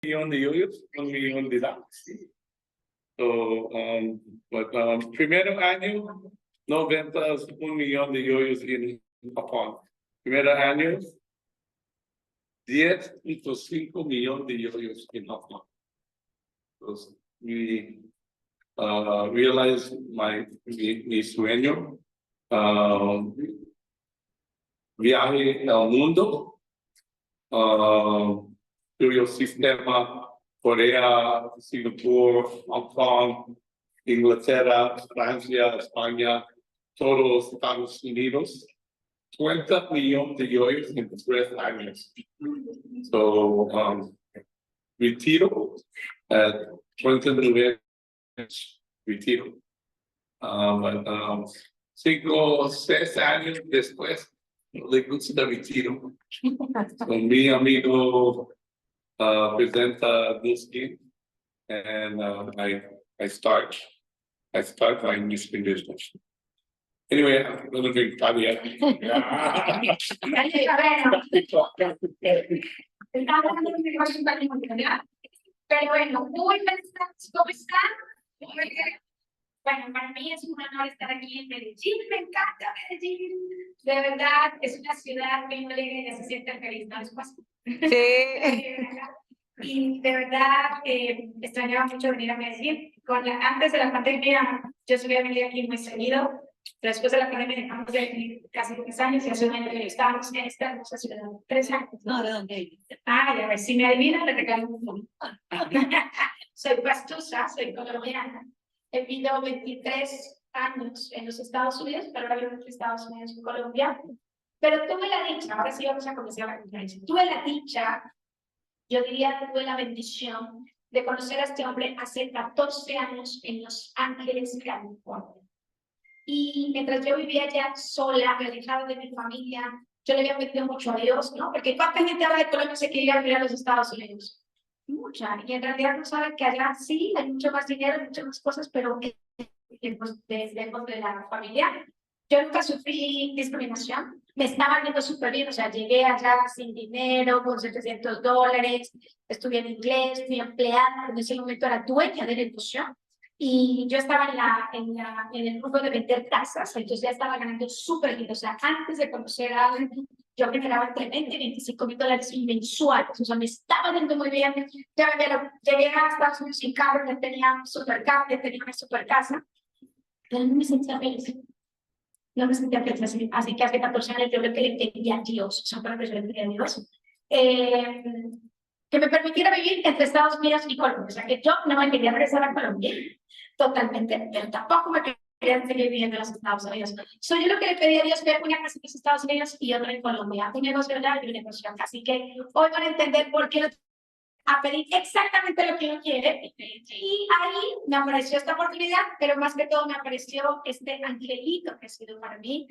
millón de yoyos, 1 millón de DAX. So, primer año, no ventas 1 millón de yoyos en Japón. Primer año, 10.5 millones de yoyos en Japón. Entonces, we realized mi sueño, viaje al mundo, el sistema Corea, Singapur, Hong Kong, Inglaterra, Francia, España, todos los Estados Unidos, 20 millones de yoyos en 3 años. So, retiro at 29 retiro. 5 o 6 años después, le gusta retiro. Con mi amigo presenta this game, and I start my music business. Anyway, I'm gonna drink caviar. Pero bueno, muy buenas tardes, ¿cómo están? Bueno, para mí es un honor estar aquí en Medellín, me encanta Medellín. De verdad, es una ciudad muy alegre y se siente feliz, ¿no les pasa? Sí. Y de verdad, extrañaba mucho venir a Medellín. Antes de la pandemia, yo solía venir aquí muy seguido, pero después de la pandemia dejamos de venir casi 3 años y hace un año que estábamos en esta hermosa ciudad. 3 años. No, ¿de dónde? Ah, ya ves, si me adivinan, le regalo un fondo. Soy pastusa, soy colombiana. He vivido 23 años en los Estados Unidos, pero ahora vivo en los Estados Unidos en Colombia. Pero tuve la dicha, ahora sí vamos a comenzar la conferencia. Tuve la dicha, yo diría que tuve la bendición de conocer a este hombre hace 14 años en Los Ángeles, California. Y mientras yo vivía allá sola, alejada de mi familia, yo le había metido mucho a Dios, ¿no? Porque ¿cuánta gente habla de Colombia se quería ir a los Estados Unidos? Mucha. Y en realidad no saben que allá sí hay mucho más dinero, muchas más cosas, pero lejos de la familia. Yo nunca sufrí discriminación. Me estaba yendo súper bien, o sea, llegué allá sin dinero, con $700, estudié en inglés, fui empleada, en ese momento era dueña de la industria. Y yo estaba en el grupo de vender casas, entonces ya estaba ganando súper bien. O sea, antes de conocer a yo generaba entre 20 y $25 mensuales. O sea, me estaba yendo muy bien. Ya llegué a Estados Unidos sin carro, ya tenía un super carro, ya tenía una super casa. Pero no me sentía feliz. No me sentía feliz. Así que hace 14 años yo creo que le pedí a Dios, o sea, para que yo le pedí a Dios, que me permitiera vivir entre Estados Unidos y Colombia. O sea, que yo no me quería regresar a Colombia totalmente, pero tampoco me quería seguir viviendo en los Estados Unidos. Yo lo que le pedí a Dios fue una casa en los Estados Unidos y otra en Colombia, un negocio allá y un negocio acá. Así que hoy van a entender por qué a pedir exactamente lo que uno quiere. Y ahí me apareció esta oportunidad, pero más que todo me apareció este angelito que ha sido para mí.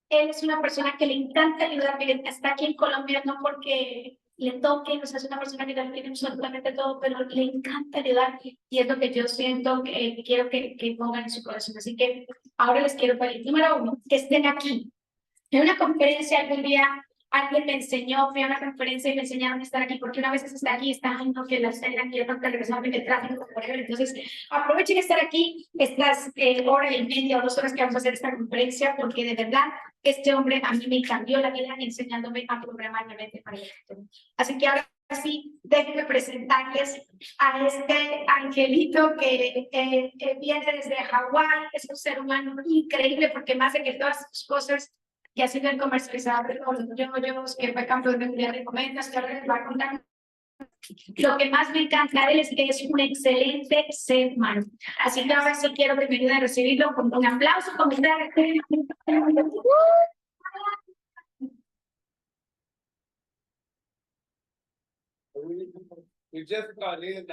Él es una persona que le encanta ayudar. Miren, está aquí en Colombia no porque le toque, o sea, es una persona que no tiene absolutamente todo, pero le encanta ayudar y es lo que yo siento que quiero que pongan en su corazón. Así que ahora les quiero pedir, número 1, que estén aquí. En una conferencia algún día alguien me enseñó, fui a una conferencia y me enseñaron a estar aquí, porque una vez está aquí, está no que la estén aquí, no que regresar en el tráfico, por ejemplo. Entonces, aprovechen estar aquí estas hora y media o 2 horas que vamos a hacer esta conferencia, porque de verdad, este hombre a mí me cambió la vida enseñándome a programar mi mente para el futuro. Así que ahora sí, déjenme presentarles a este angelito que viene desde Hawái. Es un ser humano increíble, porque más de que todas sus cosas que ha sido el comercializador de todos los yoyos, que fue campeón mundial de comentas, que ahora les va a contar. Lo que más me encanta de él es que es un excelente ser humano. Así que ahora sí quiero que me ayuden a recibirlo con un aplauso. We just got in,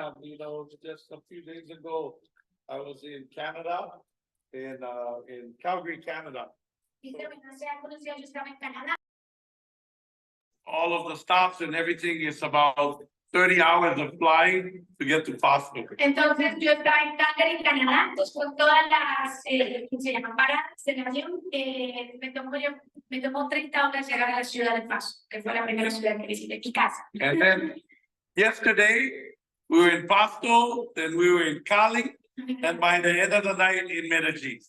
just a few days ago, I was in Canada, in Calgary, Canada. All of the stops and everything is about 30 hours of flying to get to Boston. Entonces yo estaba en Calgary, Canadá, entonces con todas las se llaman paradas de avión, me tomó 30 horas llegar a la ciudad de Paso, que fue la primera ciudad que visité, mi casa. And then yesterday We were in Pasto, then we were in Cali, and by the end of the night in Medellin.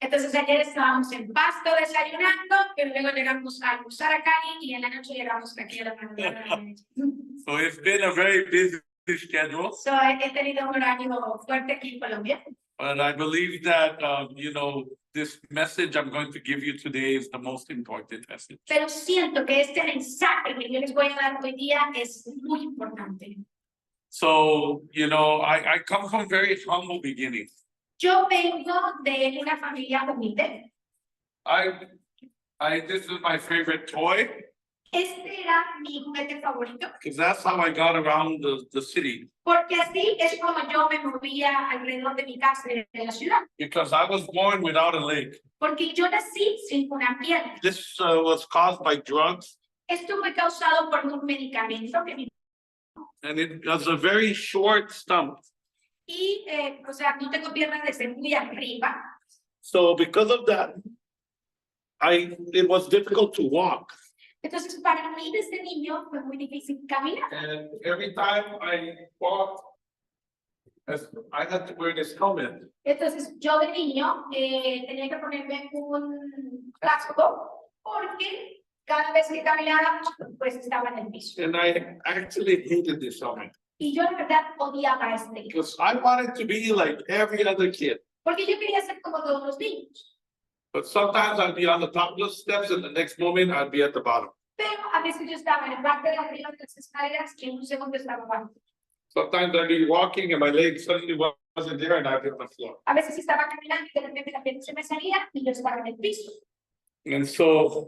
Entonces ayer estábamos en Pasto desayunando, pero luego llegamos a almorzar a Cali y en la noche llegamos aquí a la mañana. So it's been a very busy schedule, So, he tenido un horario fuerte aquí en Colombia, but I believe that, this message I'm going to give you today is the most important message. pero siento que este mensaje que yo les voy a dar hoy día es muy importante. So, I come from very humble beginnings. Yo vengo de una familia humilde. This is my favorite toy, Este era mi juguete favorito, because that's how I got around the city. porque así es como yo me movía alrededor de mi casa y de la ciudad. Because I was born without a leg. Porque yo nací sin una pierna. This was caused by drugs, Esto fue causado por un medicamento que and it was a very short stump. o sea, no tengo piernas desde muy arriba. So because of that, it was difficult to walk. Entonces, para mí desde niño fue muy difícil caminar. And every time I walked, I had to wear this helmet. Entonces, yo de niño tenía que ponerme un casco porque cada vez que caminaba, pues estaba en el piso. And I actually hated this helmet Y yo, la verdad, odiaba este. because I wanted to be like every other kid. Porque yo quería ser como todos los niños. But sometimes I'd be on the top of the steps and the next moment I'd be at the bottom. Pero a veces yo estaba en la parte de arriba de las escaleras y en un segundo estaba abajo. Sometimes I'd be walking and my leg suddenly wasn't there and I'd be on the floor. A veces estaba caminando y de repente la pierna se me salía y yo estaba en el piso. And so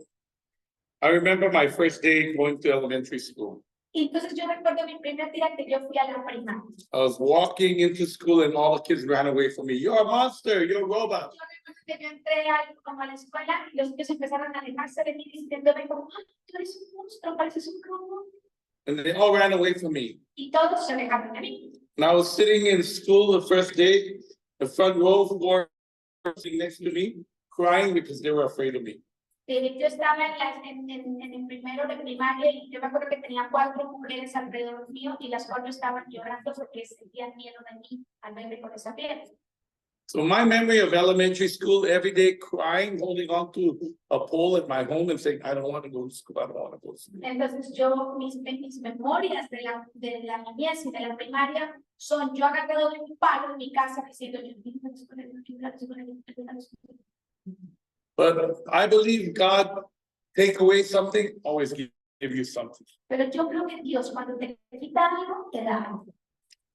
I remember my first day going to elementary school. Y entonces yo recuerdo mi primer día que yo fui a la primaria. I was walking into school and all the kids ran away from me. You're a monster, you're a robot. Yo recuerdo que yo entré como a la escuela y los niños empezaron a alejarse de mí diciéndome como, "Ah, tú eres un monstruo, pareces un robot." And they all ran away from me. Y todos se alejaron de mí. And I was sitting in school the first day, the front row floor sitting next to me, crying because they were afraid of me. Yo estaba en el primero de primaria y yo me acuerdo que tenía 4 mujeres alrededor mío y las 4 estaban llorando porque sentían miedo de mí al verme con esa piel. So my memory of elementary school, every day crying, holding on to a pole at my home and saying, I don't want to go to school, I don't want to go to school. Entonces mis memorias de la niñez y de la primaria son yo agarrado de un palo en mi casa diciendo yo But I believe God take away something, always give you something. pero yo creo que Dios cuando te quita algo te da algo.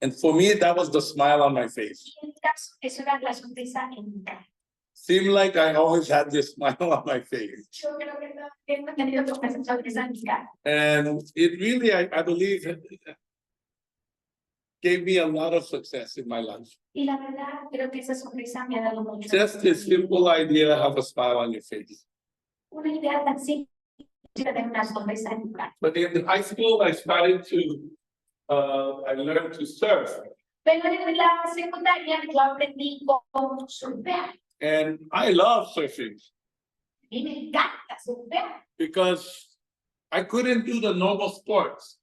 And for me, that was the smile on my face. Y en mi caso, eso era la sonrisa en mi cara. Seemed like I always had this smile on my face. Yo creo que he tenido esa sonrisa en mi cara. And it really, I believe, gave me a lot of success in my life. Y la verdad, creo que esa sonrisa me ha dado mucho. Just this simple idea to have a smile on your face. Una idea tan simple de tener una sonrisa en mi cara. But in high school, I started I learned to surf. Pero en la secundaria yo aprendí cómo surfear. And I love surfing A mí me encanta surfear. because I couldn't do the normal sports.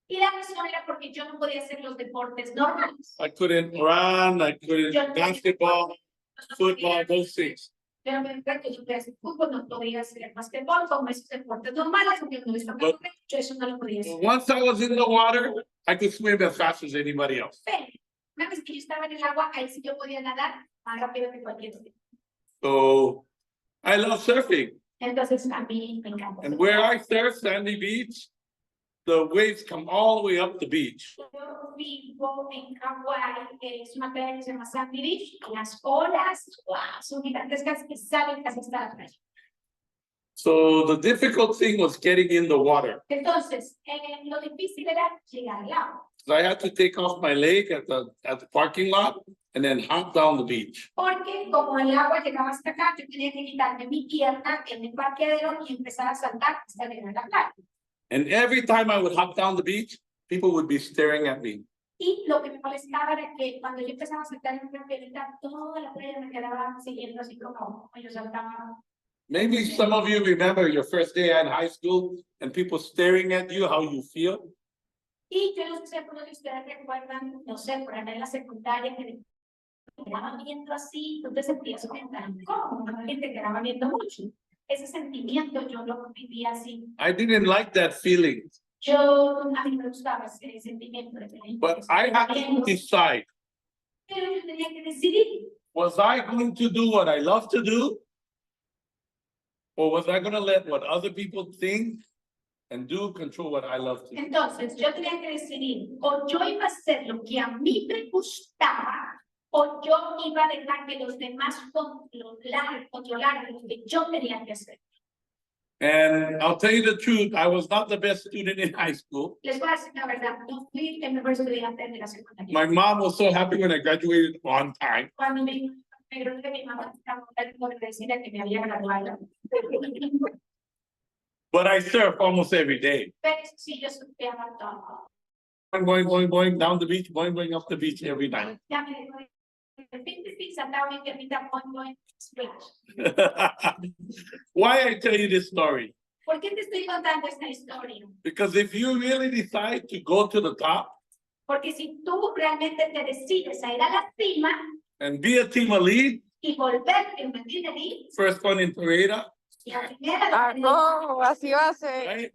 Y la razón era porque yo no podía hacer los deportes normales. I couldn't run, I couldn't Yo no podía basketball, hacer football, those things. Pero me acuerdo que yo podía hacer fútbol, no podía hacer basquetbol, como esos deportes normales, porque no estaba But- yo eso no lo podía hacer. Once I was in the water, I could swim as fast as anybody else. Pero una vez que yo estaba en el agua, ahí sí yo podía nadar más rápido que cualquier otro. So I love surfing. Entonces a mí me encanta. And where I surf, Sandy Beach, the waves come all the way up the beach. Yo vivo en Hawái, es una playa que se llama Sandy Beach, y las olas, wow, son gigantescas que salen casi hasta la playa. So the difficult thing was getting in the water. Entonces, lo difícil era llegar al agua, So I had to take off my leg at the parking lot and then hop down the beach. porque como el agua llegaba hasta acá, yo tenía que quitarme mi pierna en el parqueadero y empezar a saltar hasta llegar a la playa. And every time I would hop down the beach, people would be staring at me. Y lo que me molestaba era que cuando yo empezaba a saltar en una piedrita, toda la playa me quedaba siguiendo así como yo saltaba. Maybe some of you remember your first day in high school and people staring at you, how you feel. Y yo no sé si algunos de ustedes recuerdan, no sé, por ejemplo en la secundaria que te quedaban viendo así, tú te sentías tan incómodo, que te quedaba viendo mucho. Ese sentimiento yo lo vivía así. I didn't like that feeling, A mí me gustaba ese sentimiento de tener but I had to decide, pero yo tenía que decidir. was I going to do what I love to do? Or was I gonna let what other people think and do control what I love to do? Entonces, yo tenía que decidir, o yo iba a hacer lo que a mí me gustaba, o yo iba a dejar que los demás controlaran lo que yo tenía que hacer. And I'll tell you the truth, I was not the best student in high school. Les voy a decir la verdad, no fui el mejor estudiante de la secundaria. My mom was so happy when I graduated on time. Cuando me gradué, mi mamá estaba muy agradecida que me había graduado. But I surf almost every day. Pero sí, yo surfeaba todo. Going down the beach, going up the beach every night. Ya me dejó de 26 andaba en Guerrita, going splash. Why I tell you this story? ¿Por qué te estoy contando esta historia? Because if you really decide to go to the top Porque si tú realmente te decides a ir a la cima and be a team elite, y volverte un líder ahí, first one in Pereira, y la primera Ah, no, así va a ser. right?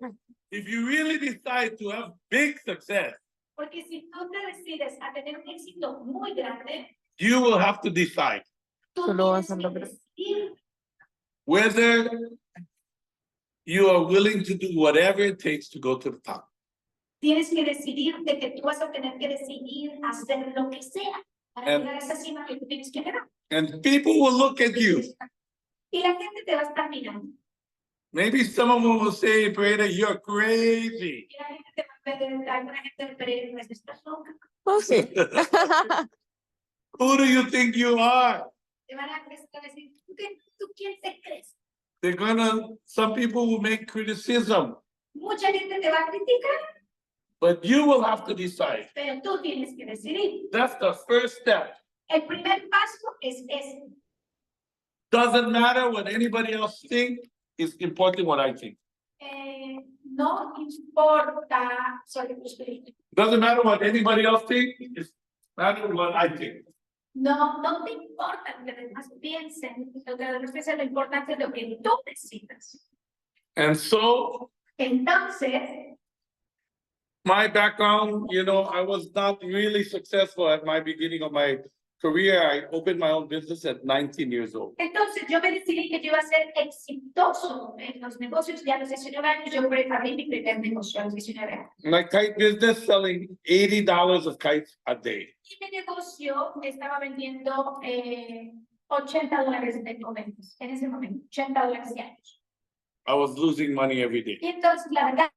If you really decide to have big success, porque si tú te decides a tener un éxito muy grande, you will have to decide tú Tú lo vas tienes a que lograr. decidir whether you are willing to do whatever it takes to go to the top. Tienes que decidir de que tú vas a tener que decidir hacer lo que sea para Em. llegar a esa cima que tú tienes que llegar. And people will look at you. Y la gente te va a estar mirando. Maybe some of them will say, Pereira, you're crazy. Y la gente te va a ver, alguna gente del periódico dice, estás loca. Oh, sí. Who do you think you are? Te van a decir, ¿tú quién te crees? Some people will make criticism, Mucha gente te va a criticar, but you will have to decide. pero tú tienes que decidir. That's the first step. El primer paso es ese. Doesn't matter what anybody else thinks, it's important what I think. No importa sobre tus creencias. Doesn't matter what anybody else thinks, it's matter what I think. No te importa lo que los demás piensen, lo que los demás piensen, lo importante es lo que tú decidas. And so Entonces, my background, I was not really successful at my beginning of my career. I opened my own business at 19 years old. entonces yo me decidí que yo iba a ser exitoso en los negocios y a los 19 años yo abrí mi primer negocio a los 19 años. My kite business selling $80 of kites a day. Y mi negocio estaba vendiendo $80 de comentas en ese momento, $80 diarios. I was losing money every day. Y entonces, la verdad,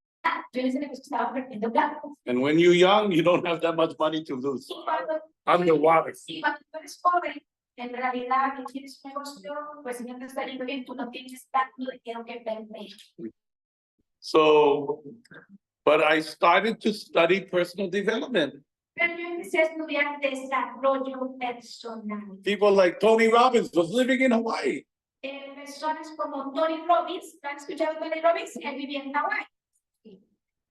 yo en ese negocio estaba perdiendo plata. And when you're young, you don't have that much money to lose. Y cuando Underwater. Y cuando tú eres joven, en realidad, que tienes un negocio, pues si no te está yendo bien, tú no tienes tanto dinero que perder. So, but I started to study personal development. Pero yo empecé a estudiar desarrollo personal. People like Tony Robbins was living in Hawaii. Personas como Tony Robbins, ¿han escuchado a Tony Robbins? Él vivía en Hawái.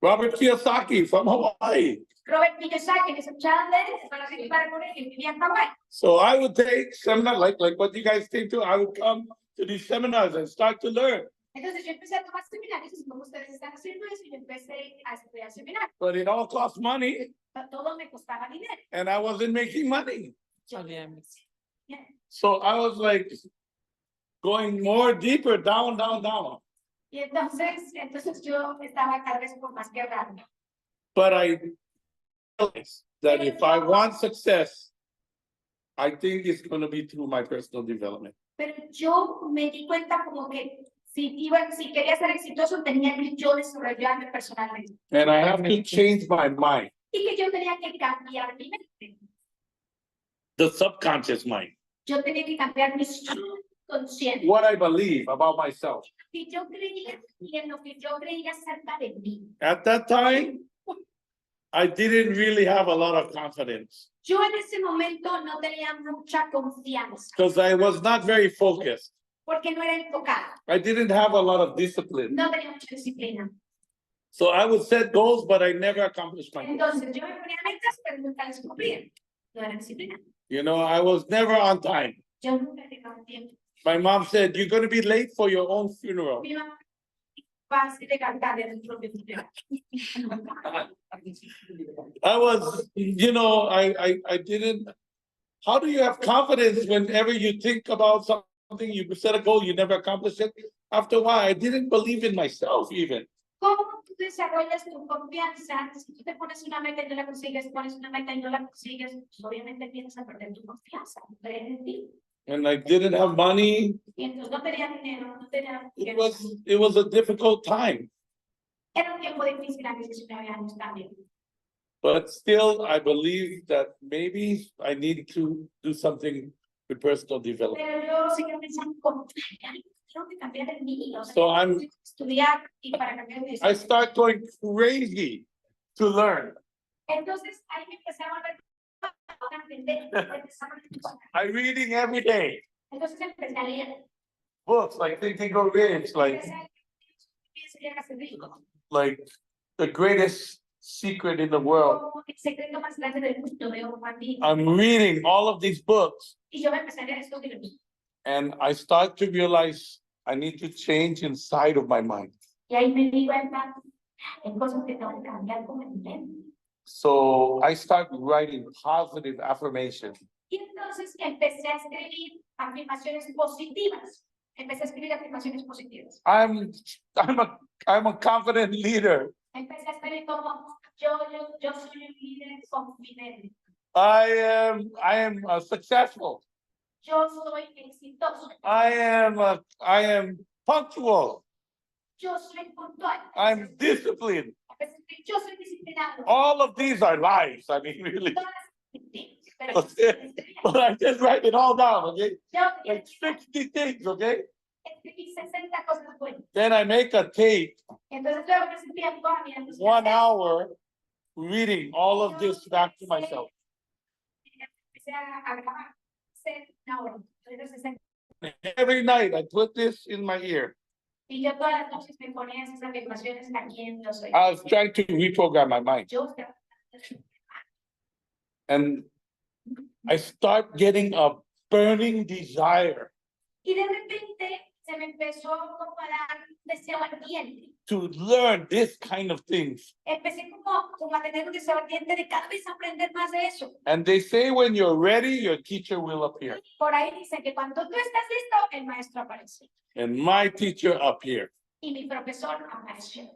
Robert Kiyosaki from Hawaii. Robert Kiyosaki, ¿han escuchado de él? Para participar con él, él vivía en Hawái. So I would take seminars like what you guys take to. I would come to these seminars and start to learn. Entonces yo empecé a tomar seminarios, y como ustedes están haciendo eso, y yo empecé a estudiar seminarios. But it all cost money, Todo me costaba dinero. and I wasn't making money. Sabíamos. So I was like going more deeper, down. Y entonces yo estaba cada vez con más quebrado. But I realized that if I want success, I think it's going to be through my personal development. Pero yo me di cuenta como que si quería ser exitoso tenía que yo desarrollarme personalmente. And I have to change my mind, Y que yo tenía que cambiar mi mente. the subconscious mind, Yo tenía que cambiar mi subconsciente. what I believe about myself. Y yo creía y en lo que yo creía acerca de mí. At that time, I didn't really have a lot of confidence Yo en ese momento no tenía mucha confianza because I was not very focused. porque no era enfocada, I didn't have a lot of discipline. no tenía mucha disciplina. So I would set goals, but I never accomplished my goals. Entonces yo me ponía metas, pero nunca las cumplía. No era disciplina. You know, I was never on time. Yo nunca llegaba a tiempo. My mom said, you're gonna be late for your own funeral. Mi mamá va a llegar tarde a su propio cumpleaños. I was, you know, I didn't. How do you have confidence whenever you think about something, you set a goal, you never accomplish it? After a while, I didn't believe in myself even. ¿Cómo tú desarrollas tu confianza? Si tú te pones una meta y no la consigues, pones una meta y no la consigues, pues obviamente empiezas a perder tu confianza, no creer en ti. And I didn't have money. Y entonces no tenía dinero, no tenía. It was a difficult time, Era un tiempo difícil a mis 19 años también. but still, I believe that maybe I need to do something with personal development. Pero yo seguía pensando como, "Ay, tengo que cambiar en mí, o sea, So I'm- tengo que estudiar y para cambiar mi I decisión". start going crazy to learn. Entonces ahí me empecé a volver a aprender, empecé a aprender. I'm reading every day, Entonces empecé a leer. books like Think and Grow Rich, Empecé a llegar a ser rico. like the greatest secret in the world. Como el secreto más grande del mundo de Juan Díaz. I'm reading all of these books Y yo me empecé a leer estos libros. and I start to realize I need to change inside of my mind. Y ahí me di cuenta, hay cosas que tengo que cambiar con mi mente. So I start writing positive affirmations. Y entonces empecé a escribir afirmaciones positivas. Empecé a escribir afirmaciones positivas. I'm a confident leader. Empecé a escribir como yo soy un líder confidente. I am successful. Yo soy exitoso. I am punctual. Yo soy puntual. I'm disciplined. Empecé a escribir, yo soy disciplinado. All of these are lies. I mean, really. Todas las mentiras, pero Okay. But I just write it all down, okay? yo Like 60 things, okay? escribí 60 cosas buenas. Then I make a tape, Entonces luego me sentía toda mi entusiasmo. 1 hour, reading all of this back to myself. Empecé a grabar. Hacer una hora. Entonces, 60. Every night I put this in my ear. Y yo todas las noches me ponía esas afirmaciones aquí en los oídos. I was trying to reprogram my mind. Yo estaba- And I start getting a burning desire Y de repente se me empezó como a dar un deseo ardiente. to learn this kind of things. Empecé como a tener un deseo ardiente de cada vez aprender más de eso. And they say when you're ready, your teacher will appear. Por ahí dicen que cuando tú estás listo, el maestro aparece. And my teacher appeared. Y mi profesor apareció.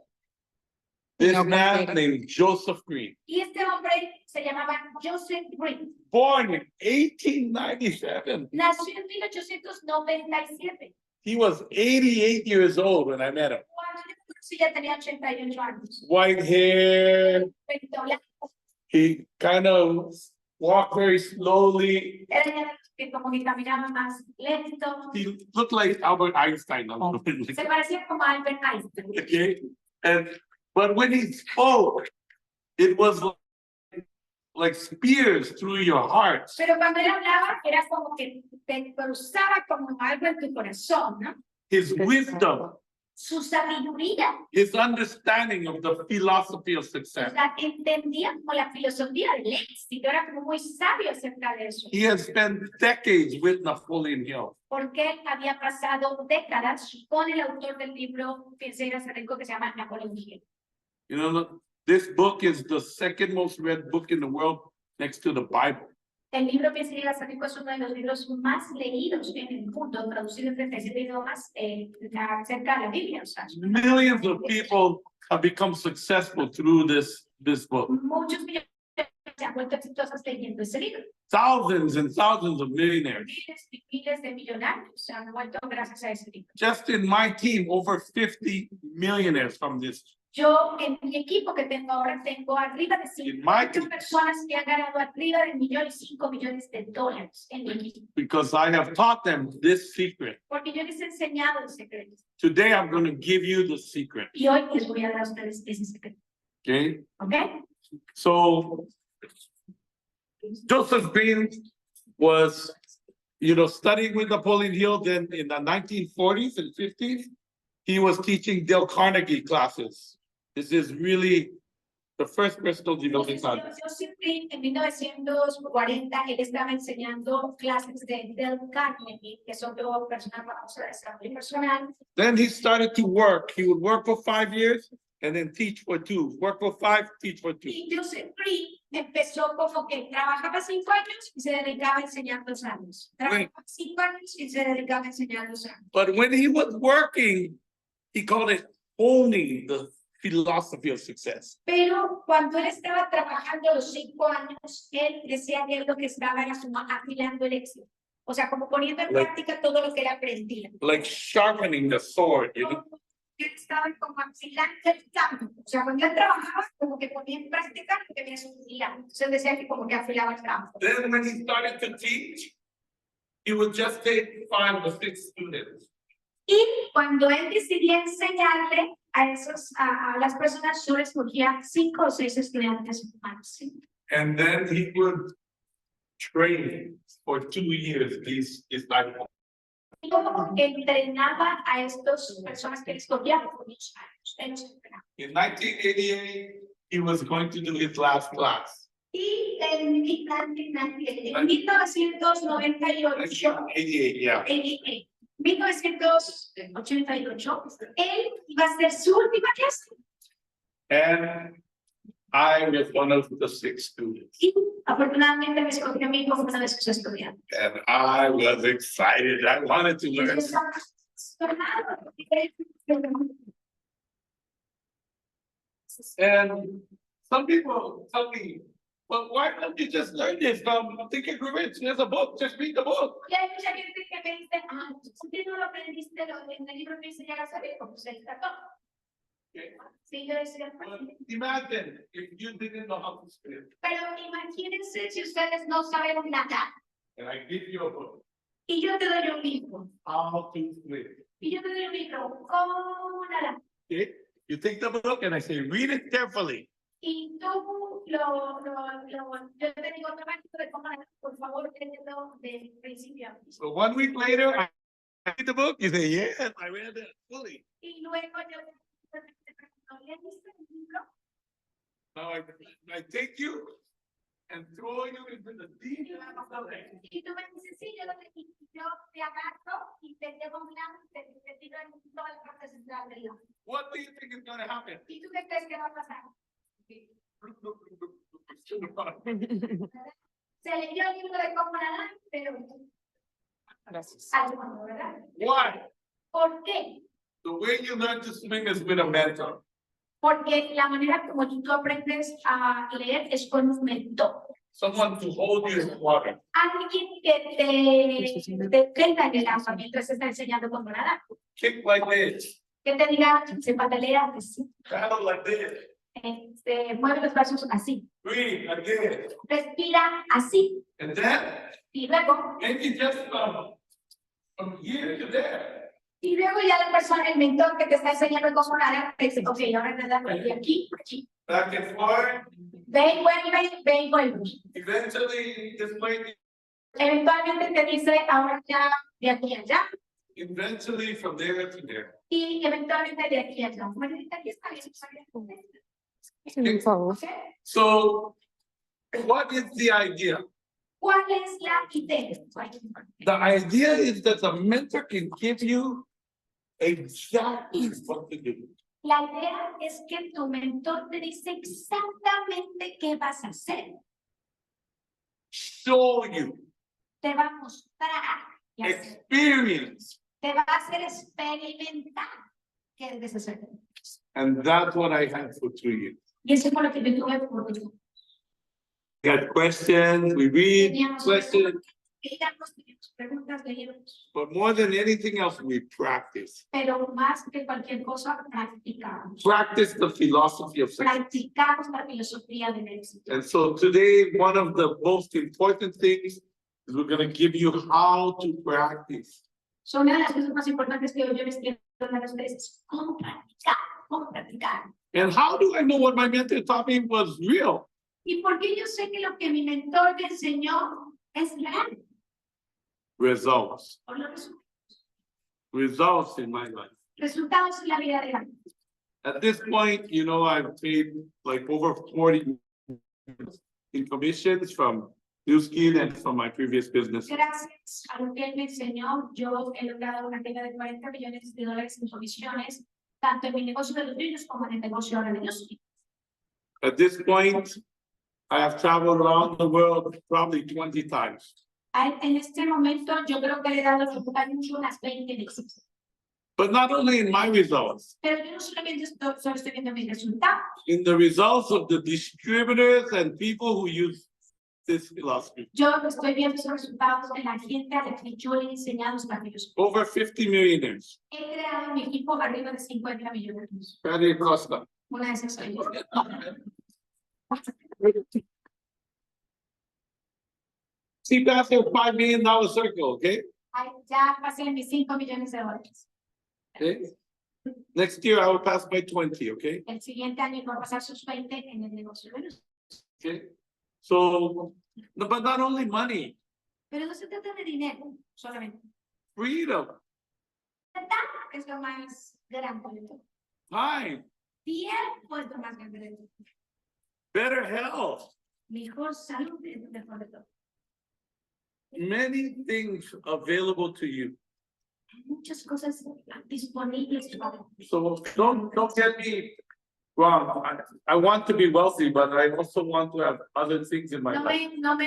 This No, man perfect. named Joseph Green, Y este hombre se llamaba Joseph Green. born in 1897. Nació en 1897. He was 88 years old when I met him. Cuando yo lo conocí ya tenía 88 años. White hair, Pelo blanco. he kind of walked very slowly. Era ya que como que caminaba más lento. He looked like Albert Einstein a little bit. Se parecía como a Albert Einstein. Okay, but when he spoke, it was like spears through your heart. Pero cuando él hablaba, era como que te cruzaba como algo en tu corazón, ¿no? His wisdom, Su sabiduría, his understanding of the philosophy of o success. sea, entendía como la filosofía del éxito, era como muy sabio acerca de eso, He has spent decades with Napoleon Hill. porque él había pasado décadas con el autor del libro Piense y Hágase Rico que se llama Napoleón Hill. You know, this book is the second most read book in the world next to the Bible. El libro Piense y Hágase Rico es uno de los libros más leídos en el mundo, traducido en 37 idiomas acerca de la Biblia. O sea, Millions of people have become successful through this book. muchos millones se han vuelto exitosos leyendo ese libro. Thousands and thousands of millionaires. Miles y miles de millonarios se han vuelto gracias a ese libro. Just in my team, over 50 millionaires from this. Yo en mi equipo que tengo ahora tengo arriba de In my 50 team, personas que han ganado arriba de millones, 5 millones de dólares en mi equipo. because I have taught them this secret. Porque yo les he enseñado el secreto. Today, I'm going to give you the secret. Y hoy les voy a dar a ustedes ese secreto. Okay. ¿Ok? So Joseph Green was, studying with Napoleon Hill. Then in the 1940s and 50s, he was teaching Dale Carnegie classes. This is really the first personal Entonces, development. yo siempre en 1940 él estaba enseñando clases de Dale Carnegie, que es otro persona famoso de desarrollo personal. Then he started to work. He would work for 5 years and then teach for 2. Work for 5, teach for 2. Y Joseph Green empezó como que trabajaba 5 años y se dedicaba a enseñar 2 años. Trabajaba 5 años y se dedicaba a enseñar 2 años. But when he was working, he called it owning the philosophy of success. Pero cuando él estaba trabajando los 5 años, él decía que él lo que estaba era como afilando el éxito. O sea, como poniendo en práctica todo lo que él aprendía. Like sharpening the sword, you know? Él estaba como afilando el campo. O sea, cuando él trabajaba, como que ponía en práctica lo que había estudiado. Entonces él decía que como que afilaba el campo. Then when he started to teach, he would just take 5 or 6 students. Y cuando él decidía enseñarle a las personas, solo escogía 5 o 6 estudiantes humanos. ¿Sí? And then he would train for 2 years these disciples. Y luego entrenaba a estas personas que él escogía por muchos años. Él los entrenaba. In 1988, he was going to do his last class. Y en 1998, 88, yeah. 1988, él iba a hacer su última clase. And I was one of the 6 students. Y afortunadamente me escogió a mí como uno de sus estudiantes. And I was excited. I wanted to Y yo learn. estaba emocionado, porque And some people tell me, well, why don't you just learn this from Think and Grow Rich? There's a book, just read the book. Y hay mucha gente que me dice, ah, ¿por qué no lo aprendiste en el libro que enseñaras a ver? Pues ahí está todo. Sí, yo decía, Well, imagine if you didn't know how to swim, pero imagínense si ustedes no saben nadar and I give you a book, y yo te doy un libro, how to swim. y yo te doy un libro, ¿cómo nadar? Okay? You take the book and I say, read it carefully. Y tú yo te digo, toma esto de cómo nadar, por favor, léelo del principio a fin. So 1 week later, I read the book. You say, yes, I read it fully. Y luego yo te pregunto, ¿leíste el libro? Now I take you and throw you into the deep end of the lake. Y tú me dices, sí, yo te agarro y te llevo a un lado y te tiro en toda la parte central del lago. What do you think is going to happen? ¿Y tú qué crees que va a pasar? Se leyó el libro de cómo nadar, pero Gracias. al fondo, ¿verdad? Why? ¿Por qué? The way you learn to swim is with a mentor. Porque la manera como tú aprendes a leer es con un mentor. Someone to hold you in the water. Alguien que te tenga en el agua mientras está enseñando cómo nadar. Kick like this. Que te diga, se patalea así. Paddle like this. Mueve los brazos así. Breathe like this. Respira así. And then, Y luego, maybe just from here to there. y luego ya la persona, el mentor que te está enseñando cómo nadar, te dice, ok, ahora nadar de aquí, aquí. Back and forth. Ve y vuelve, ve y vuelve. Eventually, this way. Eventualmente te dice, ahora ya de aquí a allá. Eventually, from there to there. Y eventualmente de aquí a allá. Bueno, aquí está bien, está bien. Por favor. ¿Ok? So, what is the idea? ¿Cuál es la idea? The idea is that the mentor can give you exactly what to do. La idea es que tu mentor te dice exactamente qué vas a hacer. Show you, Te va a mostrar, y hacer. experience. Te va a hacer experimentar qué debes hacer. And that's what I had for 2 years. Y eso es por lo que yo tuve por Got questions, we read teníamos questions, teníamos preguntas, leíamos, but more than anything else, we practice. pero más que cualquier cosa, practicamos. Practice the philosophy of success. Practicamos la filosofía del éxito. And so today, one of the most important things is we're gonna give you how to practice. So, una de las cosas más importantes que hoy yo les quiero dar a ustedes es cómo practicar, cómo practicar. And how do I know what my mentor taught me was real? ¿Y por qué yo sé que lo que mi mentor me enseñó es real? Results. Por los Results in my life. resultados en la vida real. At this point, you know, I've paid like over 40 in commissions from New Skin and from my previous business. Gracias a lo que él me enseñó, yo he logrado una carga de 40 millones de dólares en comisiones, tanto en mi negocio de los niños como en el negocio ahora de los niños. At this point, I have traveled around the world probably 20 times. En este momento, yo creo que le he dado unas 20 veces. But not only in my results, Pero yo no solamente solo estoy viendo mis resultados, in the results of the distributors and people who use this philosophy. yo estoy viendo esos resultados en la gente a la que yo le he enseñado los cambios. Over 50 millionaires. He creado mi equipo arriba de 50 millones. Paddy Costa. Una de esas soy yo. See, that's a $5 million circle, okay? Ay, ya pasé mis 5 millones de dólares. Okay. Next year I will pass by 20, okay? El siguiente año voy a pasar sus 20 en el negocio de los. Okay. So, no, but not only money, Pero no se trata de dinero solamente. freedom, Es lo más grande de todo. time, Tiempo es lo más grande de todo. better health, Mejor salud es lo mejor de todo. many things available to you. Hay muchas cosas disponibles para ti. So don't get me wrong. I want to be wealthy, but I also want to have other things in my life. No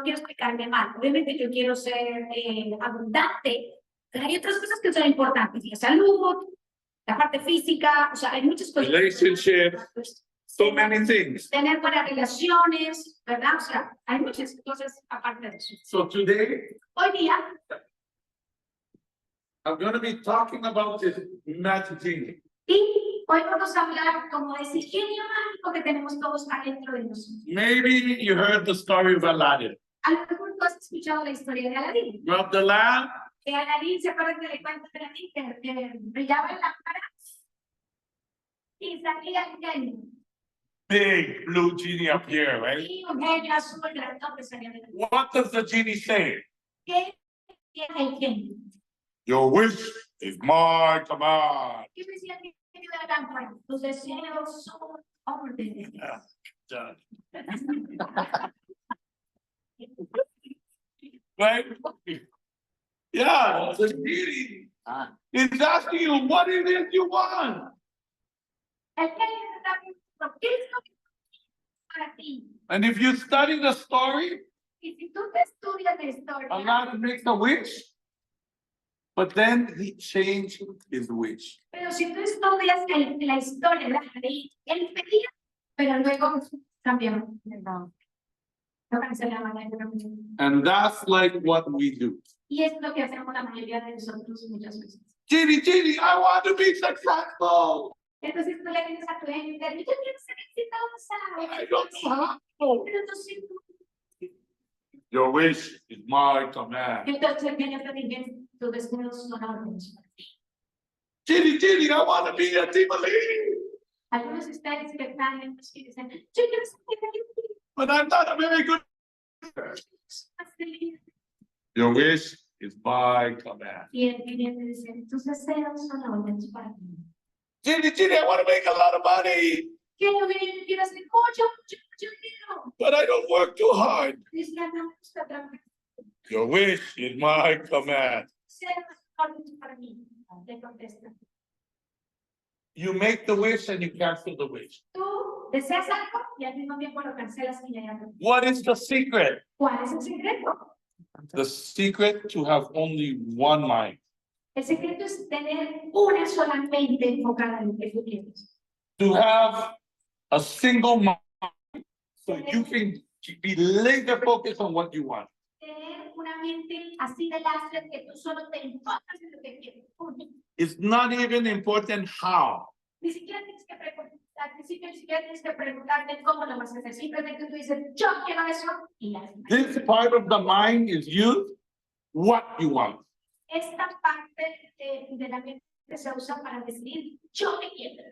quiero explicarme mal. Obviamente yo quiero ser abundante, pero hay otras cosas que son importantes. La salud, la parte física, o sea, hay muchas cosas. Relationship, so many things. Tener buenas relaciones, ¿verdad? O sea, hay muchas cosas aparte de eso. So today, Hoy día, I'm going to be talking about this magic genie. y hoy vamos a hablar como de ese genio mágico que tenemos todos adentro de nosotros. Maybe you heard the story of Aladdin. A lo mejor tú has escuchado la historia de Aladín. Rub the lamp, Que Aladín se acuerdan del cuento de Aladín que brillaba en la cara y salía el genio. big blue genie appear, right? Y un genio azul grandote salía de la cara. What does the genie say? ¿Qué tiene el genio? Your wish is my command. ¿Qué decía el genio de la lámpara? Los deseos son órdenes. Yeah, done. Right? Yeah, the genie is asking you what it is you want. El genio te está preguntando, ¿qué es lo que para ti? And if you study the story, Y si tú te estudias la historia, Allah makes a wish, but then he changed his wish. pero si tú estudias la historia de Aladín, él pedía, pero luego cambió. No cancelaba la historia. And that's like what we do. Y es lo que hacemos la mayoría de nosotros muchas veces. Genie, genie, I want to be successful. Entonces tú le dices a tu genio, yo quiero ser exitosa. I don't know how. Pero no sé tú. Your wish is my command. Entonces el genio te dice, tus deseos son órdenes para ti. Genie, genie, I want to be a team lead. Algunos están expectantes y dicen, yo quiero ser feliz. But I'm not a very good. Your wish is my command. Y el genio te dice, tus deseos son órdenes para ti. Genie, genie, I want to make a lot of money, Genio, genio, quiero hacer mucho dinero. but I don't work too hard. Dice, no me gusta trabajar. Your wish is my command. Deseos son órdenes para mí. Le contesta. You make the wish and you cancel the wish. Tú deseas algo y al mismo tiempo lo cancelas y ya no. What is the secret? ¿Cuál es el secreto? The secret to have only one mind. El secreto es tener una sola mente enfocada en lo que tú quieres. To have a single mind so you can be laser focused on what you want. Tener una mente así de láser que tú solo te enfocas en lo que quieres. Punto. It's not even important how. Ni siquiera tienes que preguntar, al principio ni siquiera tienes que preguntarte cómo lo vas a hacer. Simplemente tú dices, yo quiero eso y ya. This part of the mind is used what you want. Esta parte de la mente se usa para decidir, yo qué quiero.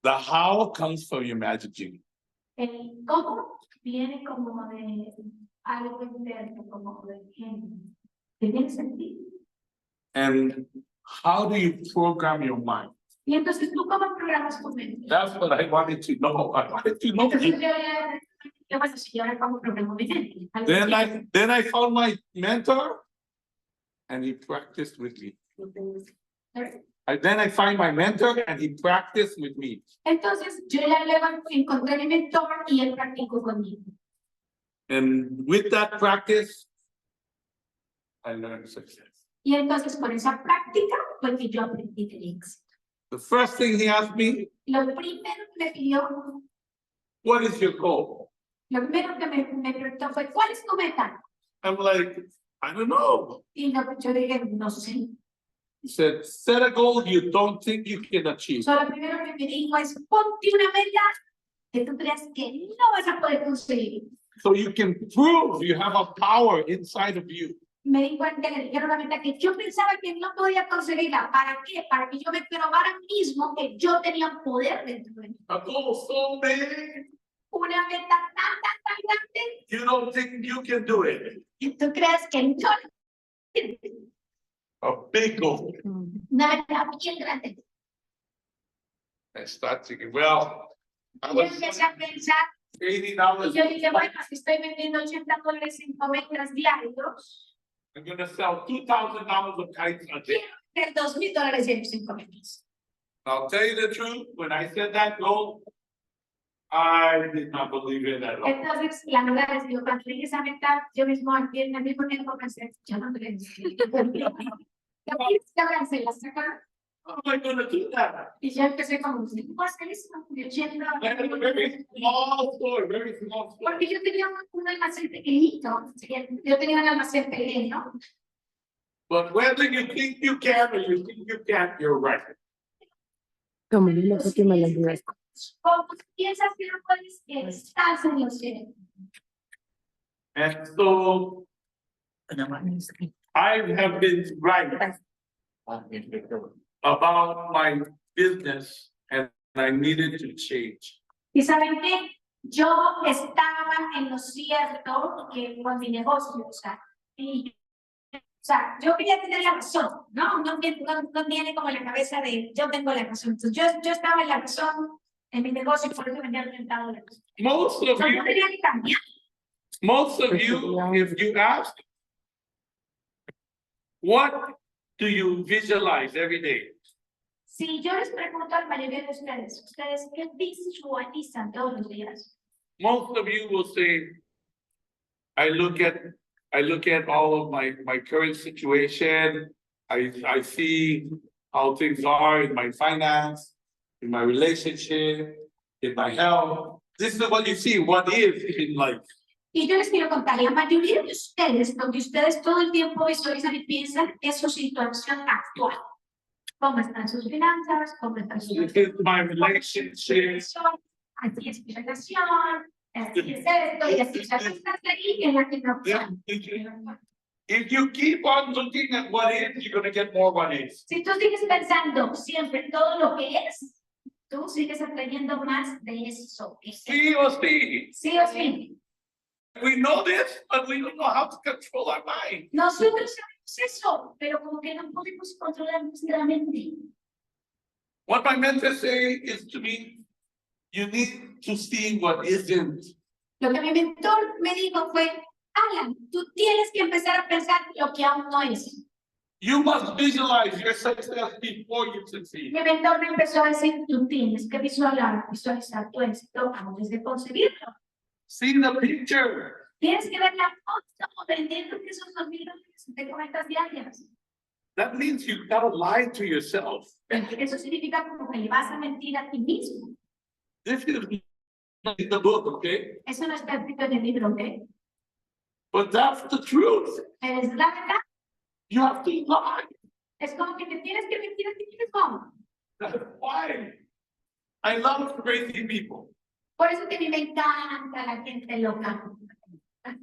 The how comes from your magic genie. El cómo viene como de algo interno, como de genio. Que tiene sentido. And How do you program your mind? Y entonces tú cómo programas tu mente. That's what I wanted to know. I wanted to know. Entonces yo bueno, si yo ahora cómo programo mi mente. Algo así. Then I found my mentor, and he practiced with me. Then I find my mentor, and he practiced with me. Entonces yo ya luego encontré mi mentor y él practicó conmigo. And with that practice, I learned success. Y entonces con esa práctica fue que yo aprendí del éxito. The first thing he asked me, Lo primero que me pidió, what is your goal? lo primero que me preguntó fue, ¿cuál es tu meta? I'm like, I don't know. Y yo dije, no sé. He said, set a goal you don't think you can achieve. So, lo primero que me dijo es, ponte una meta que tú creas que no vas a poder conseguir. So you can prove you have a power inside of you. Me di cuenta que era una meta que yo pensaba que no podía conseguirla. ¿Para qué? Para que yo me probara mismo que yo tenía poder dentro de mí. A goal so big, Una meta tan grande you don't think you can do it. que tú creas que no. A big goal. Una meta bien grande. I start thinking, well, I Y yo was empecé a pensar, y $80. yo dije, bueno, si estoy vendiendo $80 en cometas diarios, I'm going to sell $2,000 of kites a day. quiero vender $2,000 diarios en cometas. I'll tell you the truth, when I set that goal, I did not believe it at all. Entonces, la verdad es que yo cuando dije esa meta, yo mismo al mismo tiempo pensé, yo no creo que la sacar. How am I going to do that? Y yo empecé como, ¿cómo hacer eso? De I had a very small store, very small store. Porque yo tenía un almacén pequeñito, yo tenía un almacén pequeño, But whether you think you can or you think you can't, you're right. Como lo que me lo envías. como piensas que no puedes, estás en los cielos. And so I have been right about my business and I needed to change. Y saben que yo estaba en lo cierto con mi negocio, o sea, yo quería tener la razón, no viene como la cabeza de yo tengo la razón. Entonces, yo estaba en la razón en mi negocio y por eso vendía $30. Most of Yo you, tenía que cambiar. if you ask, what do you visualize every day? Si yo les pregunto a la mayoría de ustedes qué visualizan todos los días. Most of you will say, I look at all of my current situation. I see how things are in my finance, in my relationship, in my health. This is what you see, what is in life. Y yo les quiero contar, la mayoría de ustedes, lo que ustedes todo el tiempo visualizan y piensan es su situación actual. ¿Cómo están sus finanzas? ¿Cómo están sus This is my relationship. Así es mi relación, así es esto, y así estás ahí en la que no. If you keep on looking at what is, you're going to get more what is. Si tú sigues pensando siempre todo lo que es, tú sigues atrayendo más de eso. Sí o sí. Sí o sí. We know this, but we don't know how to control our mind. Nosotros sabemos eso, pero como que no podemos controlar nuestra mente. What my mentor say is to me, you need to see what isn't. Lo que mi mentor me dijo fue, Alan, tú tienes que empezar a pensar lo que aún no es. You must visualize your success before you succeed. Mi mentor me empezó a decir, tú tienes que visualizar tu éxito antes de conseguirlo. See the picture. Tienes que ver la foto vendiendo esos $2,000 de cometas diarias. That means you've got to lie to yourself. Eso significa como que le vas a mentir a ti mismo. This is in the book, okay? Eso no está escrito en el libro, ¿ok? But that's the truth. Pero es la verdad. You have to lie. Es como que te tienes que mentir a ti mismo. That's why I love crazy people. Por eso que a mí me encanta la gente loca.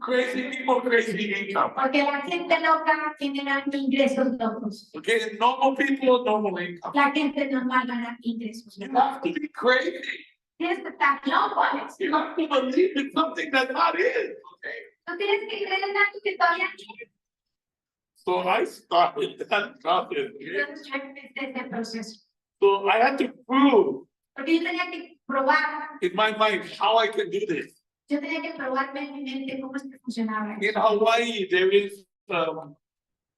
Crazy people, crazy income. Porque la gente loca genera ingresos locos. Okay, normal people, normal income. La gente normal gana ingresos You locos. have to be crazy. Tienes que estar loco, Alex. You have to believe in something that not is. Okay. No tienes que creer en algo que todavía quieres. So I started that process. Entonces yo empecé este proceso. So I had to prove Porque yo tenía que probar, in my mind how I could do this. yo tenía que probarme en mi mente cómo es que funcionaba. In Hawaii, there is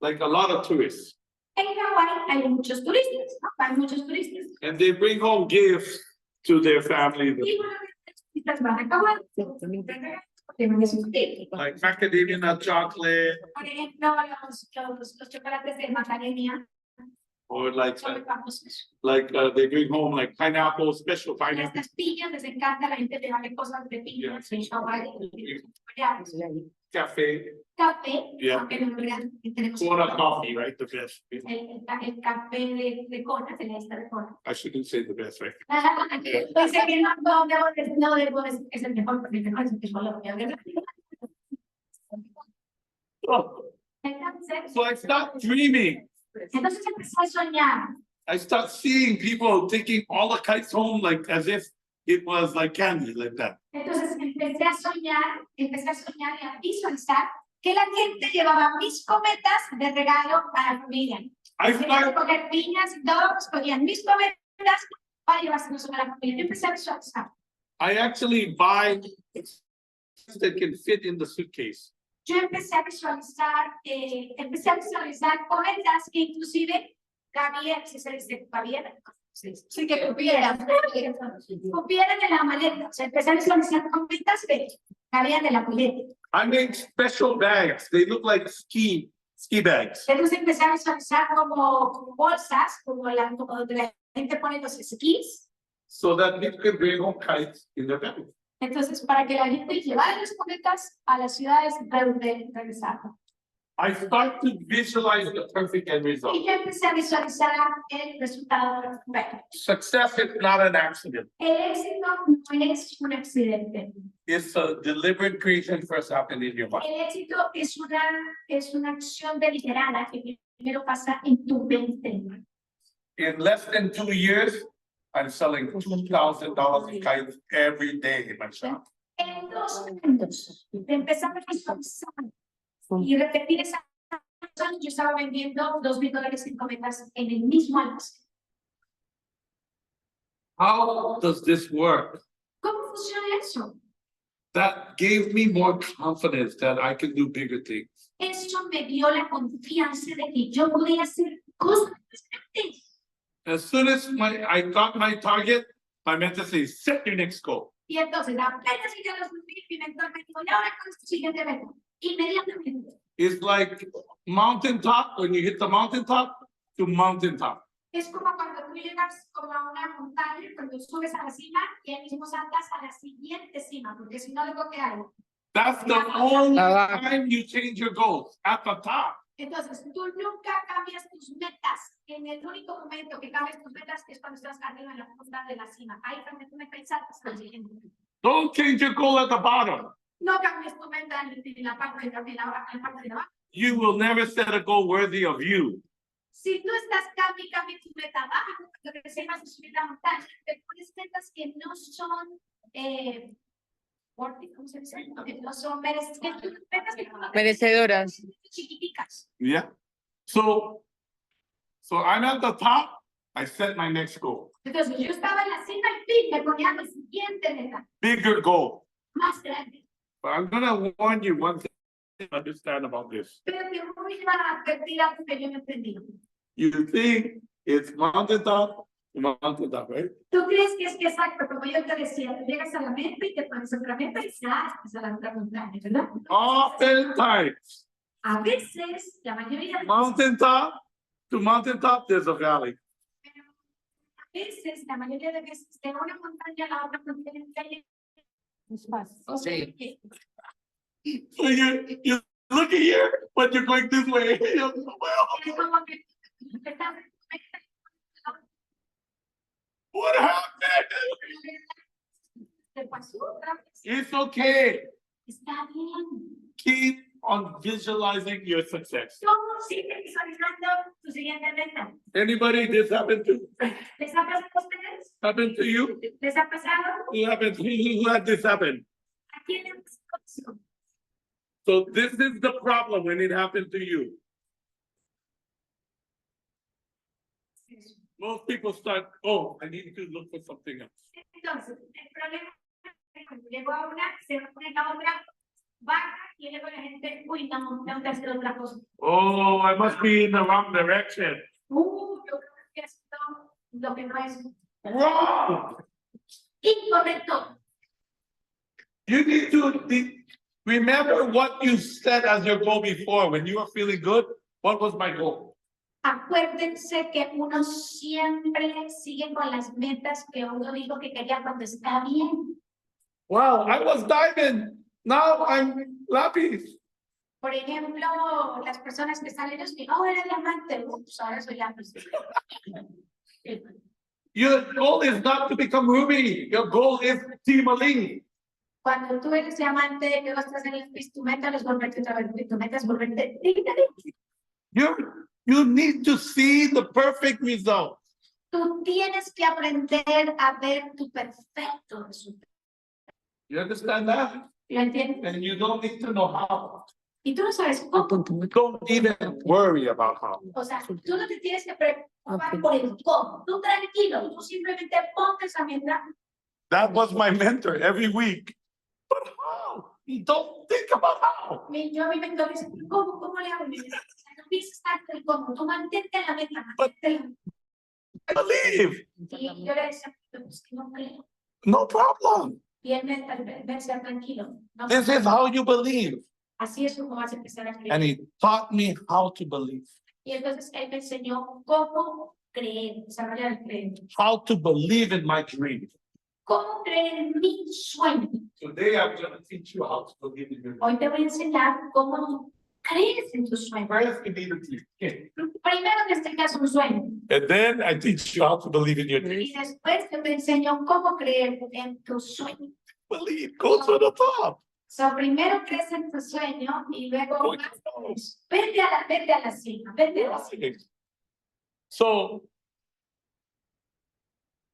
like a lot of tourists, En Hawái hay muchos turistas, ¿no? Hay muchos turistas. and they bring home gifts to their families, Y bueno, los turistas van a Hawái. Tienen sus tickets. like macadamia nut chocolate, Por ejemplo, los chocolates de macadamia or like son muy famosos. they bring home like pineapple, special Las pineapple. piñas les encanta, la gente le vale cosas de piñas en Hawái. Ya, Cafe, café, Yeah. aunque en realidad tenemos Kona coffee, right? The best. el café de Kona, se le está de Kona. I shouldn't say the best, right? Pues que no debo decir que es el mejor, porque el mejor es el que yo lo voy a ver. Oh, Entonces, so I start dreaming. entonces empecé a soñar. I start seeing people taking all the kites home like as if it was like candy, like that. Entonces empecé a soñar y a visualizar que la gente llevaba mis cometas de regalo a la familia. I Querían start, coger piñas y todos cogían mis cometas para llevárselos a la familia. Yo empecé a visualizar. I actually buy that can fit in the suitcase. Yo empecé a visualizar cometas que inclusive cabían, si se dice cabían, sí que cupieran en la maleta. O sea, empecé a visualizar cometas que cabían en la maleta. I make special bags. They look like ski bags. Entonces empecé a visualizar como bolsas, como donde la gente pone los esquís. So that people can bring home kites in their bag. Entonces, para que la gente llevara las cometas a las ciudades de donde regresaron. I start to visualize the perfect end result. Y yo empecé a visualizar el resultado perfecto. Success is not an accident. El éxito no es un accidente. It's a deliberate creation first happening in your mind. El éxito es una acción deliberada que primero pasa en tu mente. In less than 2 years, I'm selling $2,000 of kites every day in my shop. En 2 años de empezar a visualizar y repetir esa acción, yo estaba vendiendo $2,000 en cometas en el mismo almacén. How does this work? ¿Cómo funciona eso? That gave me more confidence that I can do bigger things. Eso me dio la confianza de que yo podía hacer cosas más grandes. As soon as I got my target, my mentor says, set your next goal. Y entonces, apenas llegué a los 2,000, mi mentor me dijo, y ahora con tu siguiente reto. Inmediatamente. It's like mountaintop, when you hit the mountaintop to mountaintop. Es como cuando tú llegas como a una montaña, cuando subes a la cima y ahí mismo saltas a la siguiente cima, porque si no, luego queda algo. That's the only time you change your goals, at the top. Entonces, tú nunca cambias tus metas. En el único momento que cambias tus metas es cuando estás arriba en la punta de la cima. Ahí cambias tu meta y saltas al siguiente. Don't change your goal at the bottom. No cambies tu meta en la parte de abajo. You will never set a goal worthy of you. Si tú estás cambia tu meta abajo, lo que se llama subir la montaña, te pones metas que no son, ¿cómo se dice? Que no son metas que Merecedoras. chiquiticas. Yeah. So I'm at the top. I set my next goal. Entonces, yo estaba en la cima y fin, me ponía mi siguiente meta, Bigger goal. más grande. But I'm gonna warn you one thing to understand about this. Pero te voy a advertir algo que yo no entendí. You think it's mountaintop, right? Tú crees que es exacto, como yo te decía, tú llegas a la meta y te pones otra meta y saltas a la otra montaña, ¿verdad? Oftentimes, A veces, la mayoría de mountaintop to mountaintop, there's a valley. veces, la mayoría de veces, de una montaña a la otra montaña hay espacio. O sea, Sí. que So you look here, but you're going this way. es como que estás What happened? te pasó otra vez. It's okay. Está bien. Keep on visualizing your success. ¿Cómo sigue visualizando tu siguiente meta? Anybody this happened to? ¿Les ha pasado a ustedes? Happened to you? ¿Les ha pasado? Who happened? Who had this happen? ¿A quién le pasó eso? So this is the problem when it happened to you. Most people start, oh, I need to look for something else. Entonces, el problema es que cuando llego a una, se va a poner la otra, baja y luego la gente, uy, no, tengo que hacer otra cosa. Oh, I must be in the wrong direction. Yo creo que esto lo que no es Wrong. incorrecto. You need to remember what you said as your goal before. When you were feeling good, what was my goal? Acuérdense que uno siempre sigue con las metas que uno dijo que quería cuando está bien. Wow, I was diamond. Now I'm lapis. Por ejemplo, las personas que están en los que, oh, era diamante, ups, ahora soy lápiz. Your goal is not to become ruby. Your goal is Timaling. Cuando tú eres diamante, luego estás en el lápiz, tu meta es volverte otra vez, tu meta es volverte. You need to see the perfect result. Tú tienes que aprender a ver tu perfecto resultado. You understand that? ¿Lo entiendes? And you don't need to know how. Y tú no sabes cómo. Don't even worry about how. O sea, tú no te tienes que preocupar por el cómo. Tú tranquilo, tú simplemente ponte esa meta. That was my mentor every week. But how? You don't think about how. Yo a mi mentor dice, ¿cómo le hago? No pienses tanto el cómo, tú mantente la meta, mantente la Believe. Y yo le decía, pues que no creo. No problem. Y él me decía, tranquilo. No, This is how you believe. así es como vas a empezar a creer. And he taught me how to believe. Y entonces él me enseñó cómo creer, desarrollar el creer. How to believe in my dream. Cómo creer en mi sueño. Today I'm going to teach you how to believe in your dream. Hoy te voy a enseñar cómo crees en tu sueño. First, you need to teach. Primero en este caso un sueño. And then I teach you how to believe in your dream. Y después yo te enseño cómo creer en tu sueño. Believe, go to the top. So, primero crees en tu sueño y luego Go to vas, the top. vete a la cima, vete a la cima. So,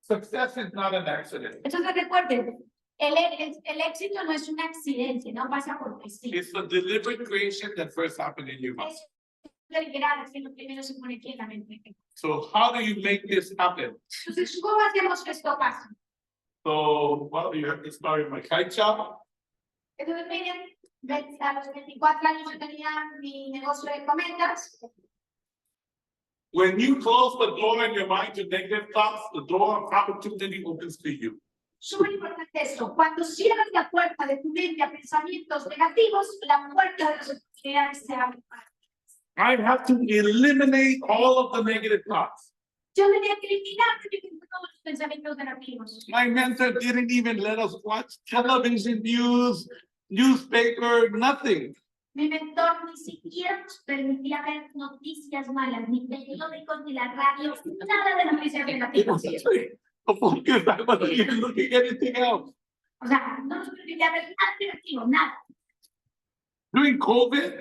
success is not an accident. Entonces recuerden, el éxito no es un accidente, no pasa porque sí. It's a deliberate creation that first happened in your mind. Es deliberado, que lo primero se pone aquí en la mente. So how do you make this happen? Entonces, ¿cómo hacemos que esto pase? So, well, you have to start in my kite shop. Entonces, miren, a los 24 años yo tenía mi negocio de cometas. When you close the door in your mind to negative thoughts, the door of opportunity opens to you. Súper importante esto. Cuando cierras la puerta de tu mente a pensamientos negativos, la puerta de las oportunidades se abre. I have to eliminate all of the negative thoughts. Yo tenía que eliminar todos los pensamientos negativos. My mentor didn't even let us watch television news, newspaper, nothing. Mi mentor ni siquiera nos permitía ver noticias malas, ni periódicos, ni la radio, nada de noticias negativas. Focus, I wasn't even looking at anything else. O sea, no nos permitía ver nada negativo, nada. During COVID,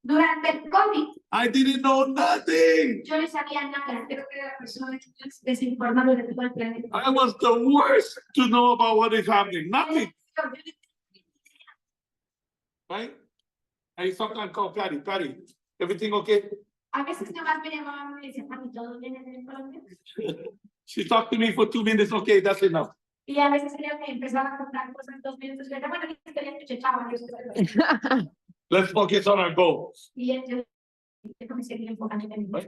Durante el COVID, I didn't know nothing. yo no sabía nada, creo que era la persona desinformada de todo el planeta. I was the worst to know about what is happening. Nothing, right? I sometimes call Patty, everything okay? A veces nada más me llamaban y me decían, "Papi, ¿todo bien en Colombia?" She talked to me for 2 minutes, okay, that's enough. Y a veces ella me empezaba a contar cosas en 2 minutos. Y yo, bueno, ¿qué querías que chechaba? Let's focus on our goals. Y yo, déjame seguir enfocando en mí.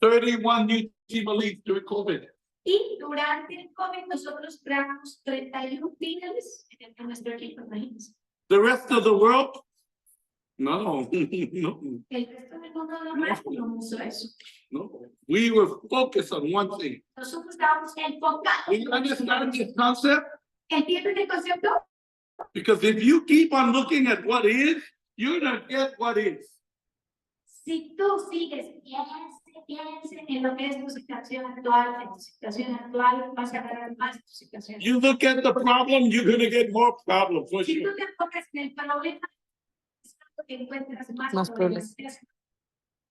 31 new team leads during COVID. Y durante el COVID nosotros creamos 31 líderes en nuestro equipo, imagínense. The rest of the world? No, no, El resto del mundo no hizo eso. no. We were focused on one thing. Nosotros estábamos enfocados. Do you understand this concept? ¿Entienden el concepto? Because if you keep on looking at what is, you're gonna get what is. Si tú sigues, piense en lo que es tu situación actual, vas a ganar más tu situación. You look at the problem, you're gonna get more problems for Si sure. tú te enfocas en el problema, es que encuentras Más más problemas.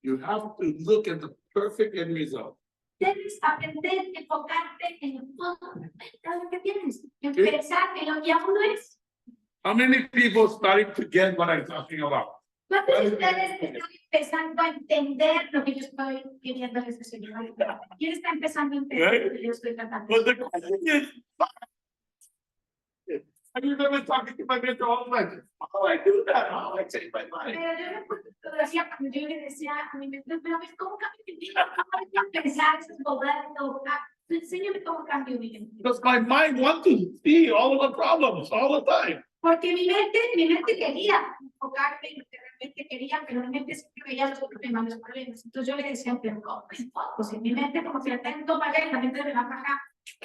You have to look at the perfect end result. Debes aprender a enfocarte en el fondo de lo que tienes, en pensar en lo que aún no es. How many people starting to get what I'm talking about? ¿Cuántos de ustedes están empezando a entender lo que yo estoy pidiéndoles de señor? ¿Quién está empezando a entender lo que yo estoy tratando? But the question is, I remember talking to my mentor all the time. How do I do that? How do I change my mind? Pero yo recuerdo que lo hacía cuando yo le decía a mi mentor, pero ves cómo cambio mi vida, cómo voy a pensar, esas bobadas, enséñame cómo cambio mi vida. Because my mind wants to see all of the problems all the time. Porque mi mente quería enfocarme en lo que realmente quería, pero mi mente siempre veía los problemas, los problemas. Entonces yo le decía, pero ¿cómo es poco? Si mi mente como si atento para allá y la mente me va para acá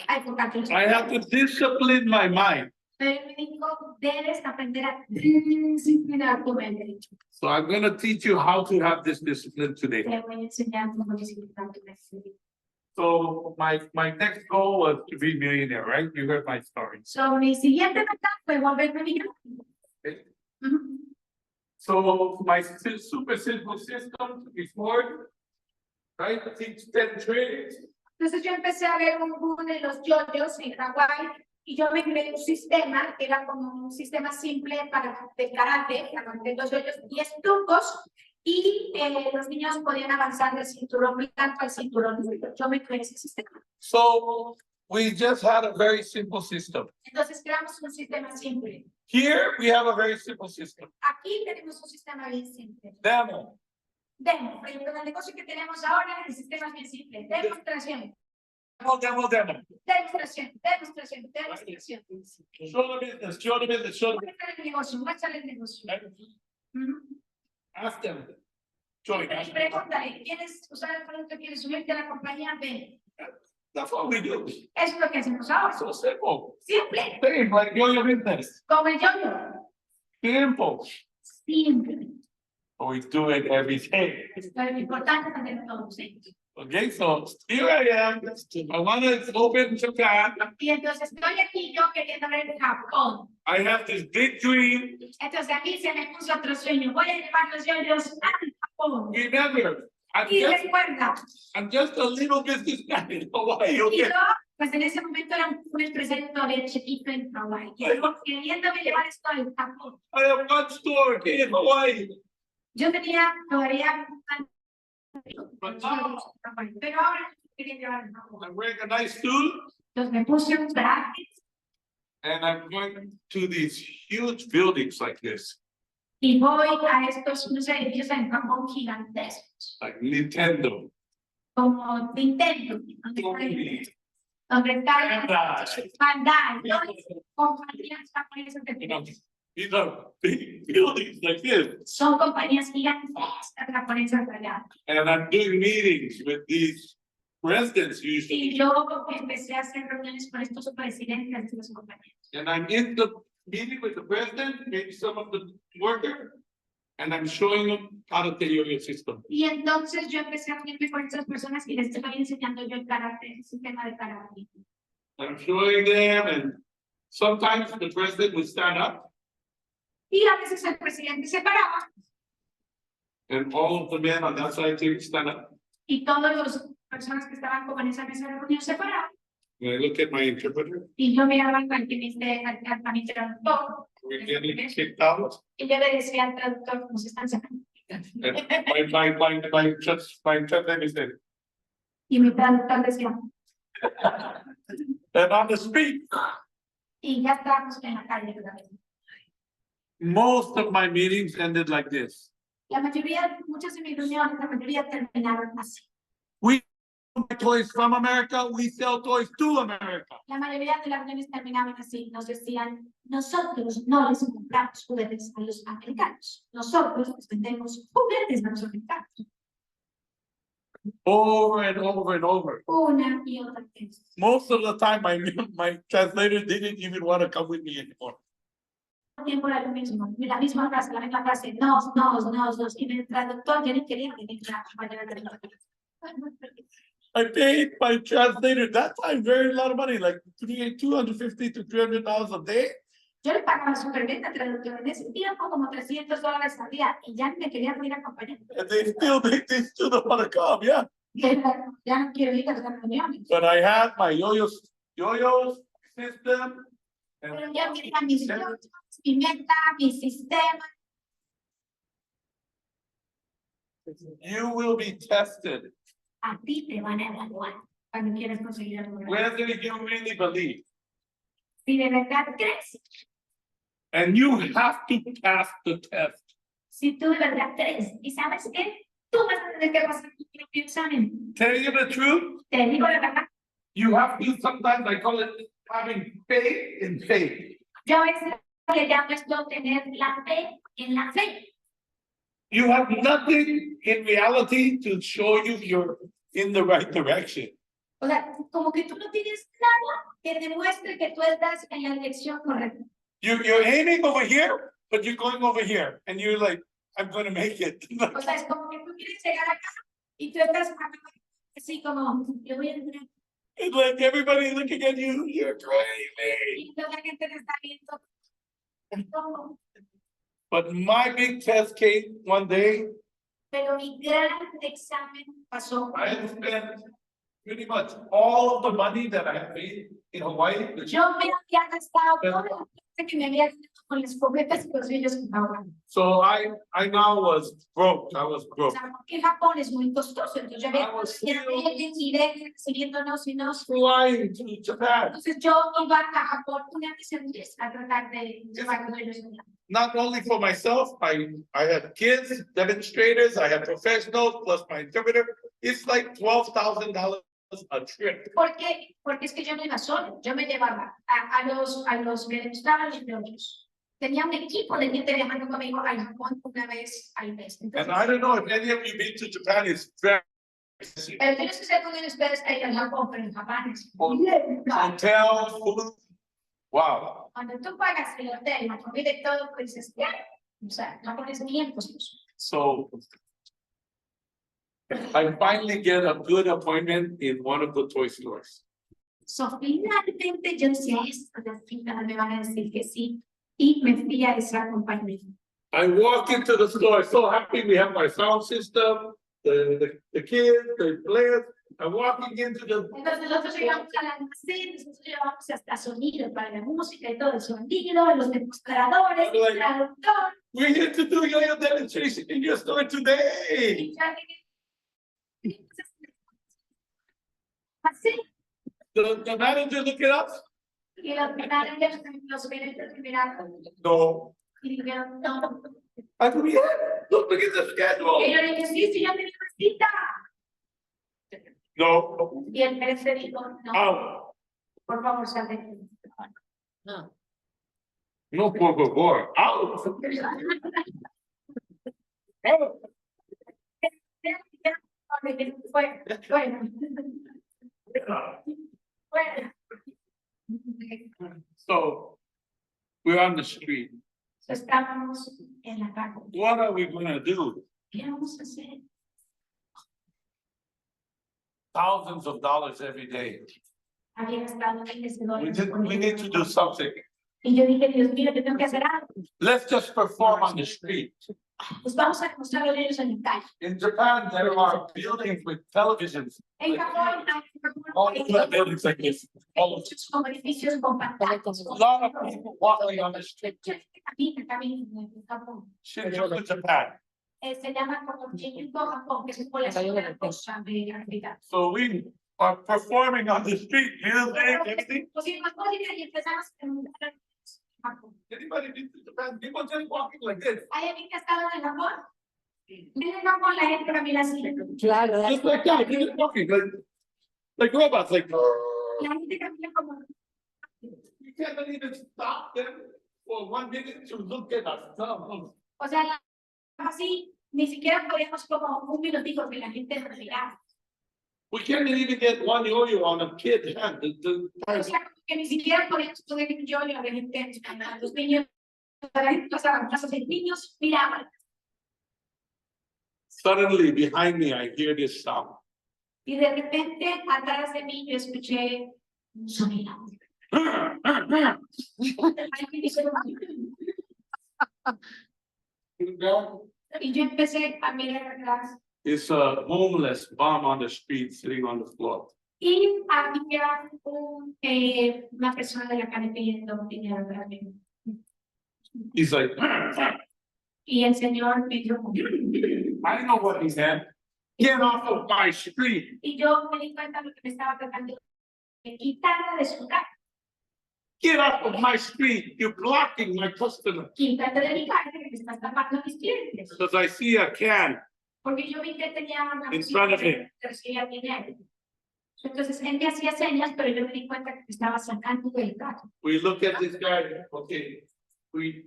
a enfocarte. I have to discipline my mind. Pero me dijo, debes aprender a disciplinar tu mente. So I'm going to teach you how to have this discipline today. Te voy a enseñar cómo disciplinar tu mente. So my next goal was to be millionaire, right? You heard my story. So, mi siguiente meta fue volverme millonario. Okay. Ujú. So my super simple system before, right? Teach 10 tricks. Entonces yo empecé a ver un boom de los yoyos en Hawái y yo me creé un sistema que era como un sistema simple para el karate, para mantener los yoyos, 10 trucos y los niños podían avanzar del cinturón blanco al cinturón negro. Yo me creé ese sistema. So we just had a very simple system. Entonces creamos un sistema simple. Here we have a very simple system. Aquí tenemos un sistema bien simple. Demo. Demo, por ejemplo, el negocio que tenemos ahora, el sistema es bien simple. Demostración, Demo. demostración, demostración, demostración. Show the business, show the business, show the Muéstrale el negocio, muéstrale el negocio. business. Ujú. Ask them. Show Y it. pregúntale, ¿quieres usar el producto? ¿Quieres subirte a la compañía? Ven. That's what we do. Eso es lo que hacemos ahora. So simple. Simple, Same like your business. como el yo-yo. Simple. Simple. We do it every day. Pero lo importante es hacer todo simple. Okay, so here I am. I want to open Japan. Y entonces estoy aquí yo queriendo ver Japón. I have this big dream. Entonces aquí se me puso otro sueño. Voy a llevar los yoyos a Japón. Remember, Y recuerda, I'm just a little businessman in Hawaii, y okay? yo, pues en ese momento era un empresario todavía chiquito en Hawái. Y yo queriéndome llevar esto a Japón. I have one store okay, in Hawaii. Yo tenía todavía But now pero ahora quería llevar a Japón. I'm wearing a nice suit Entonces me puse un traje and I'm going to these huge buildings like this, y voy a estos unos edificios en Japón gigantescos, like Nintendo. como Nintendo, donde están Bandai, todas las compañías japonesas de You know, teléfono. these are big buildings like this. Son compañías gigantes japonesas de allá. And I'm doing meetings with these presidents usually. Y yo empecé a hacer reuniones con estos presidentes de las compañías. And I'm in the meeting with the president, maybe some of the workers, and I'm showing them how to take your system. Y entonces yo empecé a reunirme con estas personas y les estoy enseñando yo el karate, el sistema de karate. I'm showing them, and sometimes the president would stand up, Y a veces el presidente se paraba and all of the men on that side too stand up. y todas las personas que estaban como en esa mesa de reunión se paraban. And I look at my interpreter, Y yo miraba al que me dice, a mi traductor, we're getting kicked out, y yo le decía al traductor cómo se están sacando. and my translator is there. Y mi traductor decía, And on the street, y ya estábamos en la calle otra vez. most of my meetings ended like this. La mayoría, muchas de mis reuniones, la mayoría terminaron así. We buy toys from America, we sell toys to America. La mayoría de las reuniones terminaban así. Nos decían, nosotros no les compramos juguetes a los americanos. Nosotros les vendemos juguetes a los americanos. Over and over and over. Una y otra vez. Most of the time, my translator didn't even want to come with me anymore. Tiempo era lo mismo, la misma frase, la misma frase, nos. Y el traductor ya ni quería que dijera. I paid my translator that time very lot of money, like $250 to $300 a day. Yo le pagaba súper bien al traductor en ese tiempo, como $300 al día, y ya me quería ir a acompañar. And they still don't want to come, yeah. Ya no quiero ir a las reuniones. But I had my yo-yo system. And, Pero ya tenía mis yoyos, mi meta, mi sistema. You will be tested. A ti te van a evaluar cuando quieres conseguir algo grande. Whether you really believe. Si de verdad crees, And you have to pass the test. si tú de verdad crees, y sabes qué, tú vas a tener que pasar tu propio examen. Tell you the truth, Te digo la verdad, you have to sometimes, I call it having faith in faith. yo a veces lo que llamo esto tener la fe en la fe. You have nothing in reality to show you you're in the right direction. O sea, como que tú no tienes nada que demuestre que tú estás en la dirección correcta. You're aiming over here, but you're going over here. And you're like, I'm gonna make it. O sea, es como que tú quieres llegar acá y tú estás acá, así como, yo voy a entrar. It's like everybody looking at you, you're crazy. Y toda la gente te está viendo. No, But my big test came one day. pero mi gran examen pasó. I had spent pretty much all of the money that I had made in Hawaii. Yo me había gastado todo lo que me había gastado con las escopetas y los vídeos con agua. So I now was broke. I was O broke. sea, porque Japón es muy costoso, entonces yo había recibiéndonos y nos. Flying to Japan. Entonces yo iba a Japón una vez al mes a tratar de llevar los vídeos. Not only for myself, I had kids, demonstrators, I had professionals, plus my interpreter. It's like $12,000 a trip. Porque es que yo no iba solo, yo me llevaba a los que les gustaban los videos. Tenía un equipo de gente viajando conmigo al Japón una vez al mes. And Entonces, I don't know if any of you been to Japan, it's very expensive. pero yo no sé si alguno de ustedes ha ido al Japón, pero en Japón es Hotel, food, wow. cuando tú pagas el hotel, la comida y todo, pues dices, ya, o sea, Japón es bien costoso. So I finally get a good appointment in one of the toy stores. So, finalmente yo decía esto, al final me van a decir que sí, y me fui a esa compañía. I walk into the store, so happy we have my sound system, the kids, the players. I'm walking into the, Entonces nosotros llegamos al almacén, nosotros llevamos hasta sonido para la música y todo el sonido, los demostradores, el traductor, we're here to do your demonstration in your store today. y ya llegué. Así, The manager look it up? y los managers, los gerentes miraron No. y dijeron, no. I go, yeah, look at the Y schedule. yo le dije, sí, sí, ya tenía una cita. No. Y el gerente dijo, no, Out. por favor, sal de aquí. No, por favor. Out. Out. Bueno. So we're on the street. Estábamos en la calle. What are we gonna do? ¿Qué vamos a hacer? Thousands of dollars every day. Había gastado miles de We dólares. need to do something. Y yo dije, Dios mío, yo tengo que hacer algo. Let's just perform on the street. Pues vamos a demostrar a ellos en la calle. In Japan, there are buildings with televisions. En Japón All hay the buildings like this. All of muchos como edificios con pantallas. a lot of people walking on the street. Camina en Japón. Shinjuku, Japan. Se llama como Shinjuku, Japón, que es como la ciudad cosa de África. So we are performing on the street, music, everything. Pusimos música y empezamos a preguntar a Japón. Anybody been to Japan? People just walking like this. ¿Hay alguien que ha estado en Japón? En Japón la gente camina así. Claro, Just like that, they're just walking like robots, like. La gente camina como. You can't even stop them for 1 minute to look at us. No. O sea, así ni siquiera podíamos como un minutito que la gente nos mirara. We can't even get one yo-yo on a kid's hand. O sea, que ni siquiera podíamos poner un yo a la gente, a los niños, a la gente pasaban casas de niños, miraban. Suddenly behind me, I hear this sound. Y de repente, atrás de mí, yo escuché un sonido. Y yo empecé a mirar atrás. It's a homeless bum on the street sitting on the floor. Y había una persona de la calle pidiendo dinero para mí. He's like, Y el señor me dijo, I know what he said. Get off of my street. Y yo me di cuenta de lo que me estaba tratando de quitarla de su cara, Get off of my street. You're blocking my customer. quítate de mi cara que me estás tapando a mis clientes. Because I see a can. Porque yo vi que tenía una In front of que recibía dinero. Entonces él me hacía señas, pero yo me di cuenta que me estaba sacando del carro. We look at this guy. Okay. We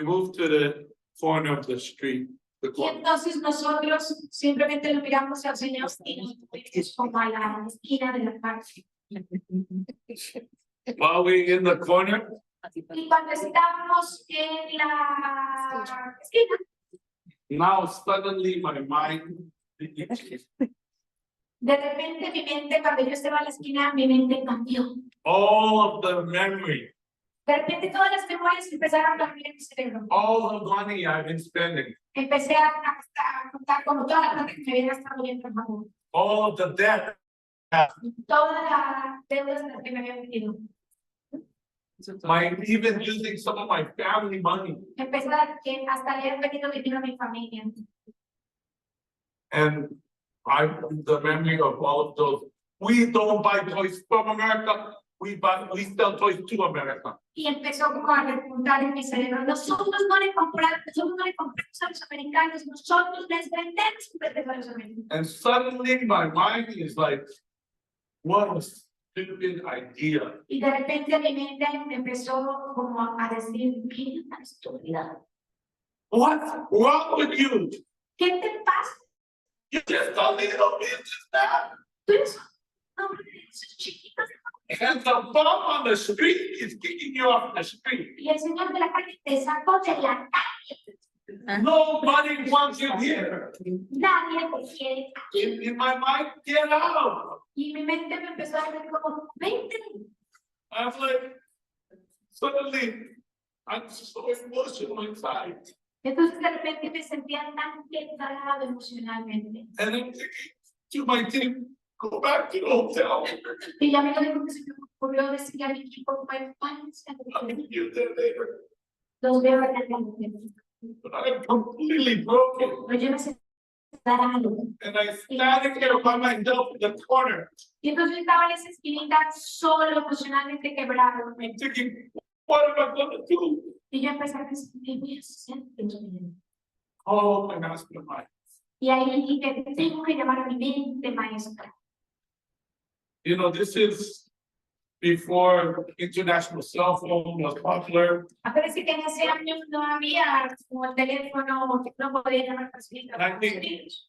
moved to the corner of the street. The Y corner. entonces nosotros simplemente lo miramos al Señor y nos fuimos como a la esquina de la calle. While we in the corner, Y cuando estábamos en la esquina, now suddenly my mind. de repente mi mente, cuando yo estaba en la esquina, mi mente cambió. All of the memory, De repente todas las memorias empezaron a cambiar en mi cerebro. all the money I've been spending, Empecé a contar como toda la plata que me había gastado bien trabajando. all of the debt. Todas las deudas en las que me había metido. Even using some of my family money. Empecé a que hasta le he pedido dinero a mi familia. And the memory of all of those. We don't buy toys from America. We sell toys to America. Y empezó como a repuntar en mi cerebro. Nosotros no le compramos a los americanos, nosotros les vendemos juguetes a los americanos. And suddenly my mind is like, what a stupid idea. Y de repente mi mente empezó como a decir, qué tan estúpida. What's wrong with you? ¿Qué te pasa? You just don't need no business now. Tú eres un hombre de esos chiquitos. And the bum on the street is kicking you off the street. Y el señor de la calle te sacó de la calle. Nobody wants you here. Nadie te quiere. In my mind, get out. Y mi mente me empezó a decir como, vente. I was like, suddenly, I'm so emotional inside. Entonces de repente me sentía tan quebrado emocionalmente. And I'm thinking to my team, go back to the hotel. Y ya me lo dijo que se me ocurrió decirle a mi equipo, váyanse al I'll hotel. meet you there later. Los veo en el hotel. But I'm completely broken. Pero yo me sentía algo. And I standing there by myself in the corner. Y entonces yo estaba en esa esquinita solo, emocionalmente quebrado. I'm thinking, what am I going to do? Y yo empecé a pensar, ¿qué voy a hacer? Oh, my mastermind. Y ahí dije, tengo que llamar a mi mente maestra. You know, this is before international cell phone was popular. Acuérdense que en ese año no había como el teléfono, que no podía llamar facilito.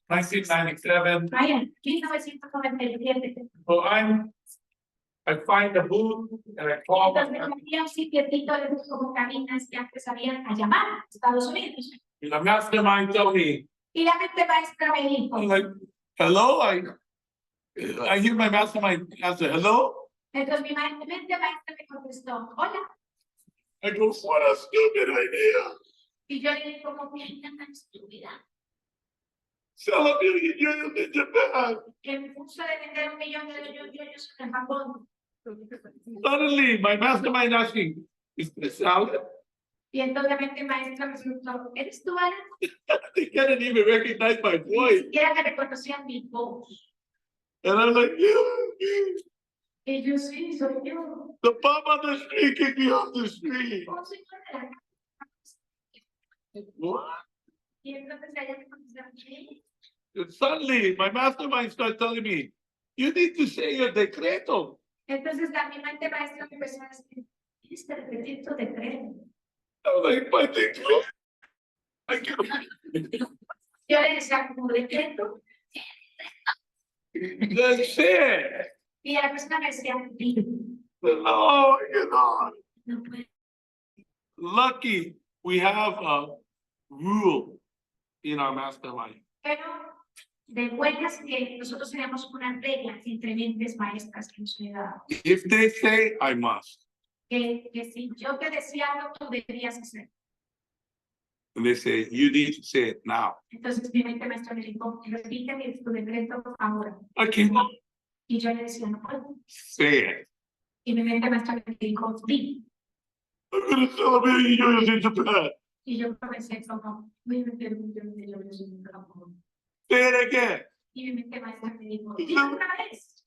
1997. Ryan, 1997. So I find a booth and I call Entonces me them. metí a un sitietito de esos como cabinas que antes habían a llamar a Estados Unidos. And the mastermind told me, Y la mente maestra me dijo, I'm like, hello? I hear my mastermind answer, hello? entonces mi mente maestra me contestó, hola. I go, what a stupid idea. Y yo le dije, como que es tan estúpida, Sell a million units in Japan. que me puso de vender 1 millón de yoyos en Japón. Suddenly, my mastermind asking, is this salad? Y entonces la mente maestra me preguntó, ¿eres tú, Ana? They couldn't even recognize my Ni voice. siquiera me reconocían mi voz. And I'm like, yeah. Y yo, sí, soy yo. The bum on the street kicked me off the street. Oh, señor de la casa. What? Y entonces ella me contestó, ¿qué? And suddenly, my mastermind started telling me, you need to say your decreto. Entonces la mi mente maestra me empezó a decir, tienes que repetir tu decreto. I was like, my decreto. I can't. Yo le decía, como decreto. That's it. Y la persona me decía, "Di, No, I cannot. no puedo. Lucky we have a rule in our mastermind. Pero de buenas que nosotros tenemos una regla entre mentes maestras que nos ayuda. If they say I must, Que si yo te decía algo, tú deberías hacer. and they say you need to say it now. Entonces mi mente maestra me dijo, repite tu decreto ahora. I cannot Y yo le decía, no puedo. say it. Y mi mente maestra me dijo, di. I'm gonna sell a million units in Japan. Y yo comencé como, voy a meter un millón de euros en un campo. Say it again. Y mi mente maestra me dijo, dilo otra vez,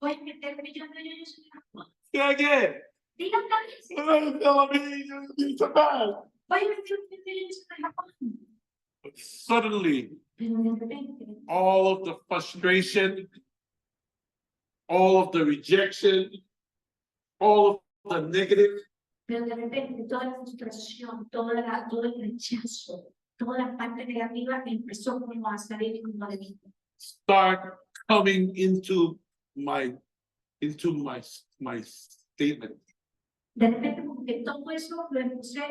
voy a meter un millón de euros en un campo. Say again. Dilo otra vez, You're telling me you're Japan. voy a meter un millón de euros en un campo. But suddenly, Pero de repente, all of the frustration, all of the rejection, all of the negative, pero de repente toda la frustración, todo el rechazo, toda la parte negativa empezó como a salir como de mí. start coming into my statement. De repente como que todo eso lo empecé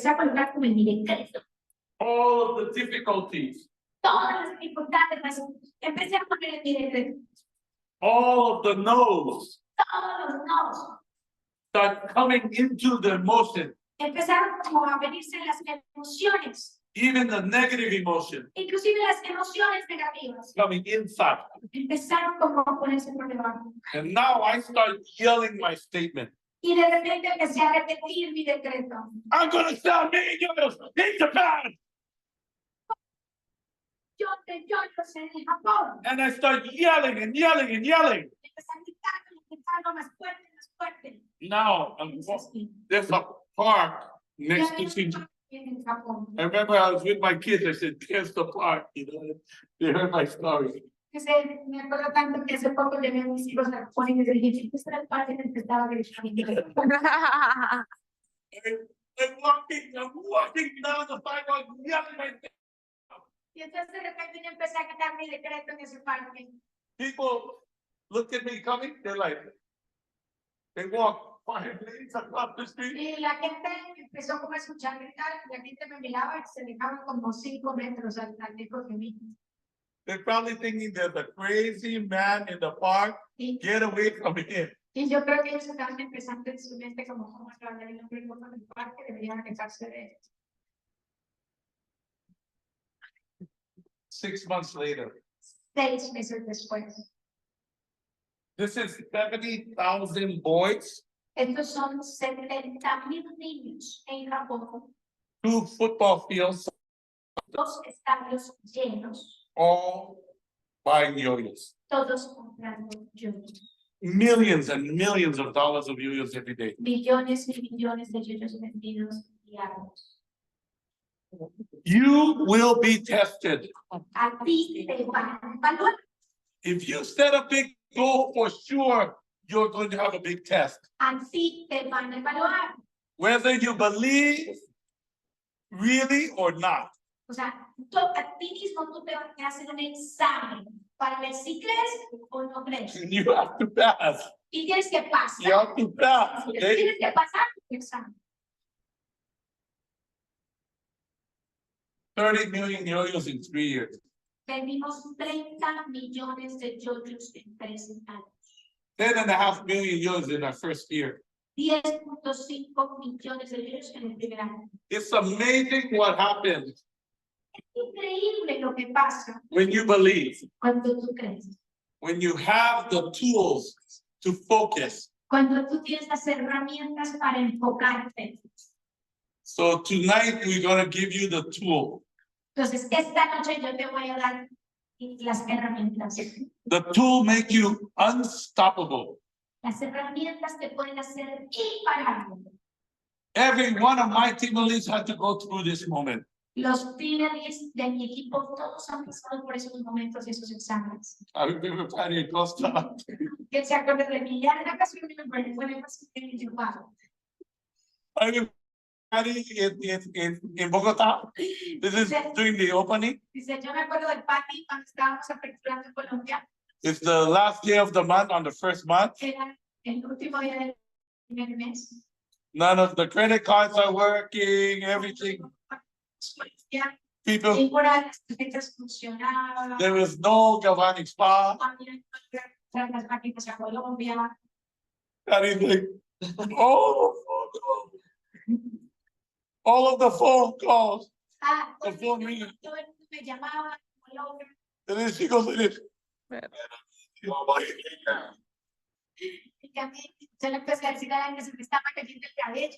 a colocar como en mi decreto. All of the difficulties, Todas las dificultades las empecé a poner en mi decreto. all of the no's Todos los no start coming into the emotion, empezaron como a venirse las emociones, even the negative emotion inclusive las emociones negativas. coming inside. Empezaron como a ponerse por debajo. And now I start yelling my statement. Y de repente empecé a repetir mi decreto. I'm gonna sell millions in Japan. Yo lo sé en Japón. And I start yelling and yelling and yelling. Empecé a gritar más fuerte, más fuerte. Now there's a park next to Shinjuku. En Japón. I remember I was with my kids. I said, "There's the park." You know, they heard my story. Me acuerdo tanto que hace poco llevé a mis hijos a Japón y les dije, ¿qué será el parque en el que estaba gritando? I'm walking down the sidewalk yelling my thing. Y entonces de repente yo empecé a gritar mi decreto en ese parque. People look at me coming. They're like, they walk 5 minutes across the street. Y la gente empezó como a escuchar gritar, la gente me miraba y se dejaban como 5 metros al lejos de mí. They're probably thinking there's a crazy man in the park. Y, Get away from him. y yo creo que ellos estaban empezando en su mente como, ¿cómo se va a hablar el hombre loco en el parque? Deberían alejarse de él. 6 months later, 6 meses después. this is 70,000 boys, Estos son 70,000 niños en Japón, 2 football fields, 2 estadios llenos, all buying yo-yos. todos comprando yoyos. Millions and millions of dollars of yo-yos every day. Billones y billones de yoyos vendidos diarios. You will be tested. A ti te van a evaluar. If you set a big goal, for sure, you're going to have a big test. A ti te van a evaluar. Whether you believe really or not. O sea, a ti mismo tú te vas a hacer un examen para ver si crees o no crees. And you have to pass. Y tienes que You pasar. have to pass. Okay? Tienes que pasar tu examen. 30 million yo-yos in 3 years. Vendimos 30 millones de yoyos en 3 años. 10.5 million yo-yos in our first year. 10.5 millones de yoyos en el primer año. It's amazing what happens Es increíble lo que pasa when you believe, cuando tú crees. when you have the tools to focus. Cuando tú tienes las herramientas para enfocarte. So tonight we're going to give you the tool. Entonces, esta noche yo te voy a dar las herramientas. The tool make you unstoppable. Las herramientas te pueden hacer imparable. Every one of my team leads had to go through this moment. Los líderes de mi equipo, todos han pasado por esos momentos y esos exámenes. I remember Patty in Costa. Que se acuerdan de mí, ya en la ocasión me acuerdo, fue la ocasión que me llevaron. I remember Patty in Bogota. This is during the opening. Dice, yo me acuerdo del Pati cuando estábamos aperturando en Colombia, It's the last day of the month on the first month. era el último día del primer mes. None of the credit cards are working, everything. Ya, People, ninguna de las tarjetas funcionaba. there was no galvanic spa. Había las máquinas a Colombia. Patty's like, oh, all of the phone calls. Ah, The phone ringing. todo el mundo me llamaba, Colombia. And then she goes like this. Oh my God. Y que a mí, yo le empecé a decir a la que se me estaba cayendo el cabello.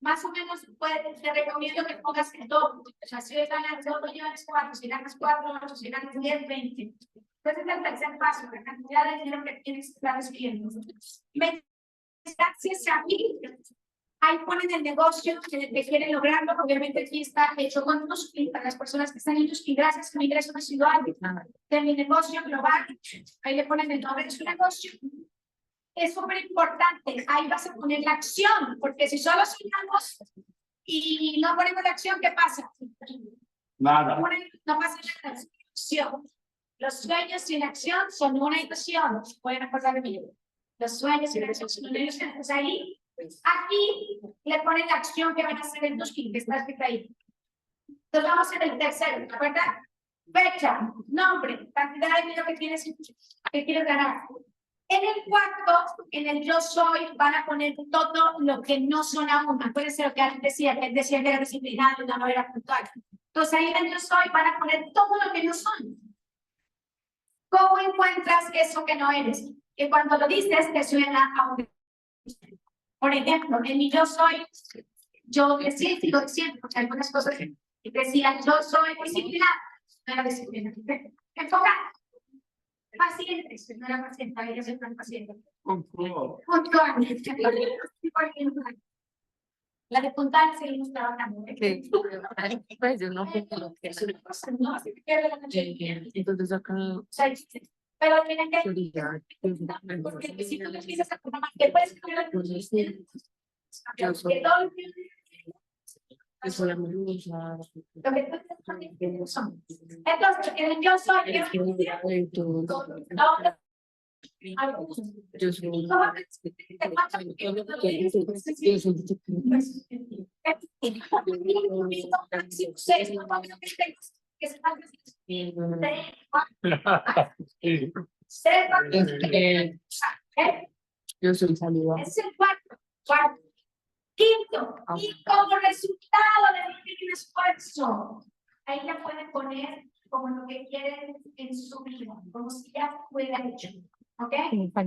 más o menos te recomiendo que pongas el doble. O sea, si hoy ganas 2 millones 4, si ganas 4, 8, si ganas 10, 20. Entonces es el tercer paso, la cantidad de dinero que tienes que estar recibiendo. Gracias a mí, ahí ponen el negocio en el que quieren lograrlo. Obviamente aquí está hecho con Nuskin para las personas que están en Nuskin. Gracias a mi ingreso residual de mi negocio global. Ahí le ponen el nombre de su negocio. Es súper importante, ahí vas a poner la acción, porque si solo soñamos y no ponemos la acción, ¿qué pasa? Nada. No pasa nada, es una ilusión. Los sueños sin acción son una ilusión, pueden acordar de mí. Los sueños sin acción son una ilusión. Entonces ahí, aquí le ponen la acción que van a hacer en Nuskin, que está escrito ahí. Entonces vamos a hacer el tercero, ¿verdad? Fecha, nombre, cantidad de dinero que quieres ganar. En el cuarto, en el yo soy, van a poner todo lo que no son aún. Acuérdense lo que él decía que era disciplinado y no era puntual. Entonces ahí en el yo soy van a poner todo lo que no son. ¿Cómo encuentras eso que no eres? Que cuando lo dices te suena a un... Por ejemplo, en mi yo soy, yo decía, sigo diciendo, porque algunas cosas que decía, yo soy disciplinado, no era disciplinado. Enfoca. Pacientes, no era paciente, ellos eran pacientes. Puntual. La de puntual seguimos trabajando. Pues yo no sé lo que es. Entonces acá pero tienen que porque si tú les dices a tu mamá que puedes cambiar yo soy la medusa. entonces el yo soy Yo soy yo soy saludable. Es el cuarto. Quinto, y como resultado de mi esfuerzo, ahí la pueden poner como lo que quieren en su vida, como si ya fuera hecho, ¿ok?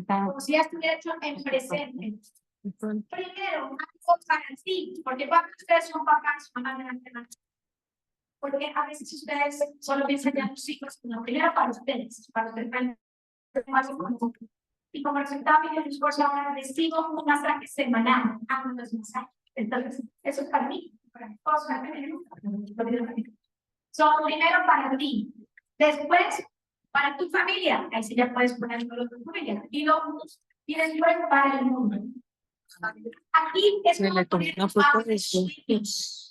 Como si ya estuviera hecho en presente. Primero, algo para ti, porque cuando ustedes son papás, mamá de la porque a veces ustedes solo piensan en los hijos, sino primero para ustedes, y como resultado de mi esfuerzo ahora recibo un masaje semanal, hago unos masajes. Entonces, eso es para mí, para mi esposo, para mí. Son primero para ti, después para tu familia, ahí sí ya puedes poner todo tu familia, y después para el mundo. Aquí es como poner mapas de sueños.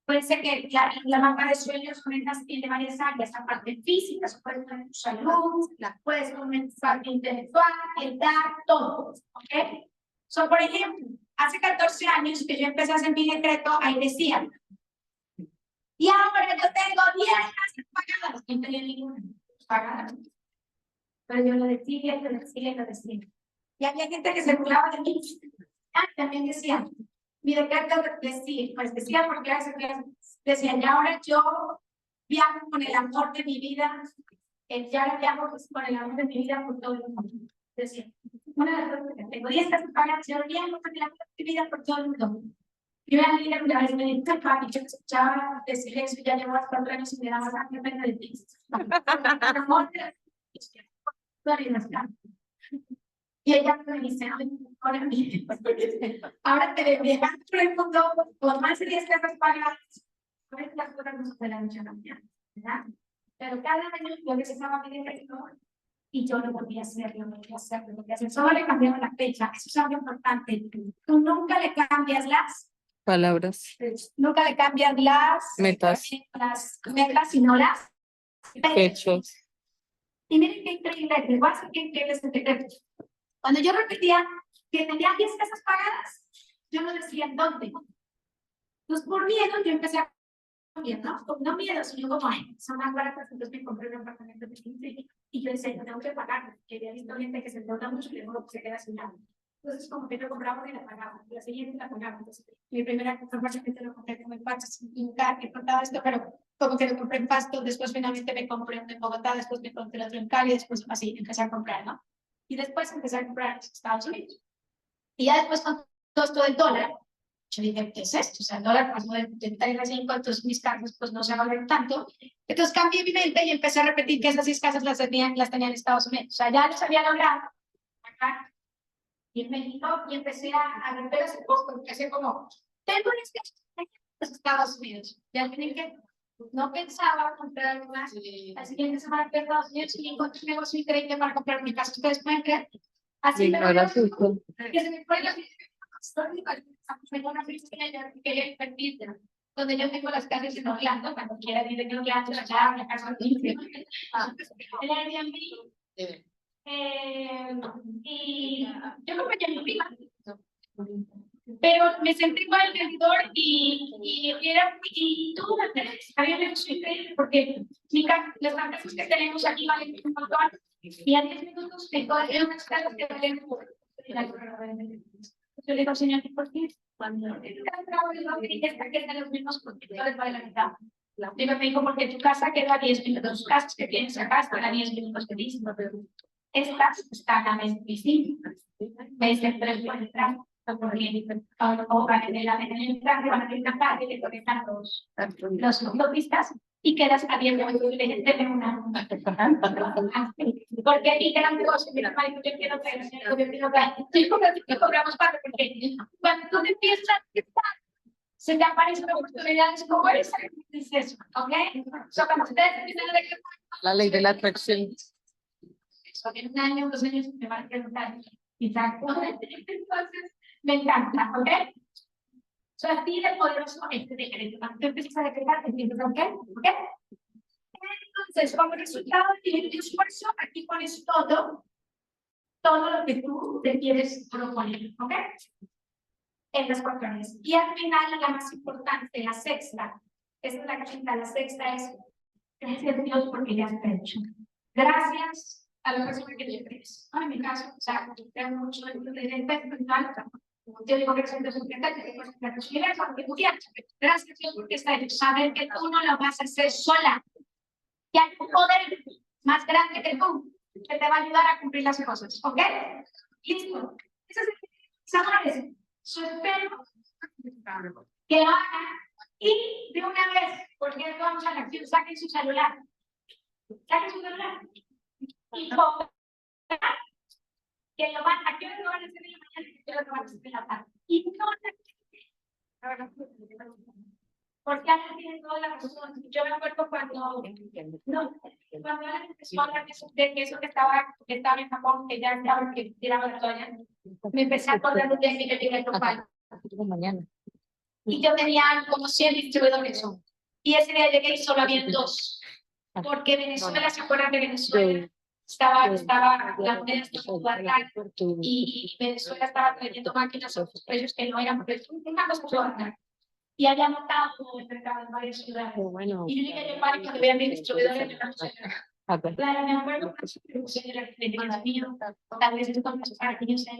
Puede ser que la mapa de sueños tiene varias áreas, la parte física, puedes poner tu salud, puedes poner tu parte intelectual, edad, todo, ¿ok? Por ejemplo, hace 14 años que yo empecé a hacer mi decreto, ahí decía, y ahora yo tengo 10 casas pagadas, no tenía ninguna pagada. Pero yo lo decía, lo decía, lo decía. Y había gente que se burlaba de mí. También decía, mi decreto decía, pues decía porque decía, y ahora yo viajo con el amor de mi vida, ya viajo con el amor de mi vida por todo el mundo. Decía, una de las cosas que tengo 10 casas pagadas, yo viajo con el amor de mi vida por todo el mundo. Yo una vez me dijo, papi, yo escuchaba decir eso, ya llevas 4 años y me daba más pena de ti. Y ella me dice, ahora te viajas por el mundo con más de 10 casas pagadas. Las cosas no se la noche a la mañana, ¿verdad? Pero cada año yo necesitaba mi dinero y yo lo volví a hacer, lo volví a hacer, lo volví a hacer. Solo le cambiaba la fecha, eso es algo importante. Tú nunca le cambias las Palabras. Nunca le cambian las Metas. sino las Fechas. Y miren qué increíble, les voy a decir qué increíble este decreto. Cuando yo repetía que tenía 10 casas pagadas, yo no decía en dónde. Entonces, por miedo, yo empecé a no miedo, sino como, ay, son más baratas, entonces me compré un apartamento de 15 y yo decía, yo tengo que pagar, porque había visto gente que se endeuda mucho y luego se queda sin nada. Entonces, como que lo compramos y la pagamos, la siguiente la pagamos. Entonces, mi primera apartamento lo compré como en Pacho, sin nunca he contado esto, pero como que lo compré en Pasto, después finalmente me compré uno en Bogotá, después me compré otro en Cali, después así empecé a comprar, ¿no? Y después empecé a comprar en Estados Unidos. Y ya después con todo esto del dólar, Yo dije, ¿qué es esto? O sea, el dólar pasó de 3 a 5, entonces mis casas pues no se valen tanto. Entonces cambié mi mente y empecé a repetir que esas 6 casas las tenían en Estados Unidos. O sea, ya los había logrado acá y en México y empecé a romper ese poco, porque hacía como, tengo unas casas en los Estados Unidos. Ya tienen que, no pensaba comprar algo más. La siguiente semana fui a Estados Unidos y encontré un negocio increíble para comprar mi casa. ¿Ustedes pueden creer? Así Sí, me ahora voy sí, sí. que se me fue la una oficina ya que quería invertir, donde yo tengo las casas en Orlando, cuando quiera vivir en Orlando, allá, una casa en Airbnb. Y yo lo ya mi prima. Pero me senté con el vendedor y tuvo una había un negocio increíble porque las empresas que tenemos aquí valen un montón y a 10 minutos de todas las casas que valen yo le digo, señor, ¿por qué? Cuando esta que es de los mismos constructores vale la mitad. Digo, me dijo, porque tu casa queda a 10 minutos, tus casas que tienes acá están a 10 minutos de distancia, pero estas están a 25. Me dice, pero es por entrar, o en el entrante van a tener una parte que conectan los autopistas y quedas abierto de una. Porque aquí queda un negocio, mira, yo quiero que cobramos parte, porque cuando tú te empiezas a se te aparecen oportunidades como esa, dices, ¿ok? Cuando ustedes empiezan a ver La ley de la atracción. eso, en un año, 2 años, me van a preguntar, exacto. Entonces, me encanta, ¿ok? Así de poderoso este decreto. Cuando tú empiezas a decretar, empiezas, ¿ok? ¿Ok? Entonces, como resultado de tu esfuerzo, aquí pones todo lo que tú te quieres proponer, ¿ok? En las 4 áreas. Y al final, la más importante, la sexta, esta es la quinta, la sexta es gracias a Dios porque ya está hecho. Gracias a la persona que te crees. En mi caso, o sea, tengo mucho de espiritual. Yo digo que es un gracias a Dios porque está hecho. Saber que tú no lo vas a hacer sola. Que hay un poder más grande que tú que te va a ayudar a cumplir las cosas. ¿Ok? Listo. Esa es su espero que lo hagan y de una vez, porque vamos a la acción, saquen su celular. Saquen su celular. Y que lo van, ¿a qué hora lo van a hacer en la mañana y a qué hora lo van a hacer en la tarde? Y no porque alguien tiene toda la razón. Yo me acuerdo cuando alguien empezó a hablar de eso que estaba en Japón, que ya estaba que tiraba la toalla, me empecé a acordar de un día que llegué a Mañana. y yo tenía como 100 distribuidores. Y ese día llegué y solo había 2. Porque Venezuela, ¿se acuerdan de Venezuela? Estaba la moneda y Venezuela estaba trayendo máquinas a los precios que no eran precios. Una cosa y haya notado el mercado en varias ciudades. Bueno. Y yo llegué a pánico de ver a mis distribuidores de la claro, me acuerdo que el señor era mío, tal vez esto no es para que yo sea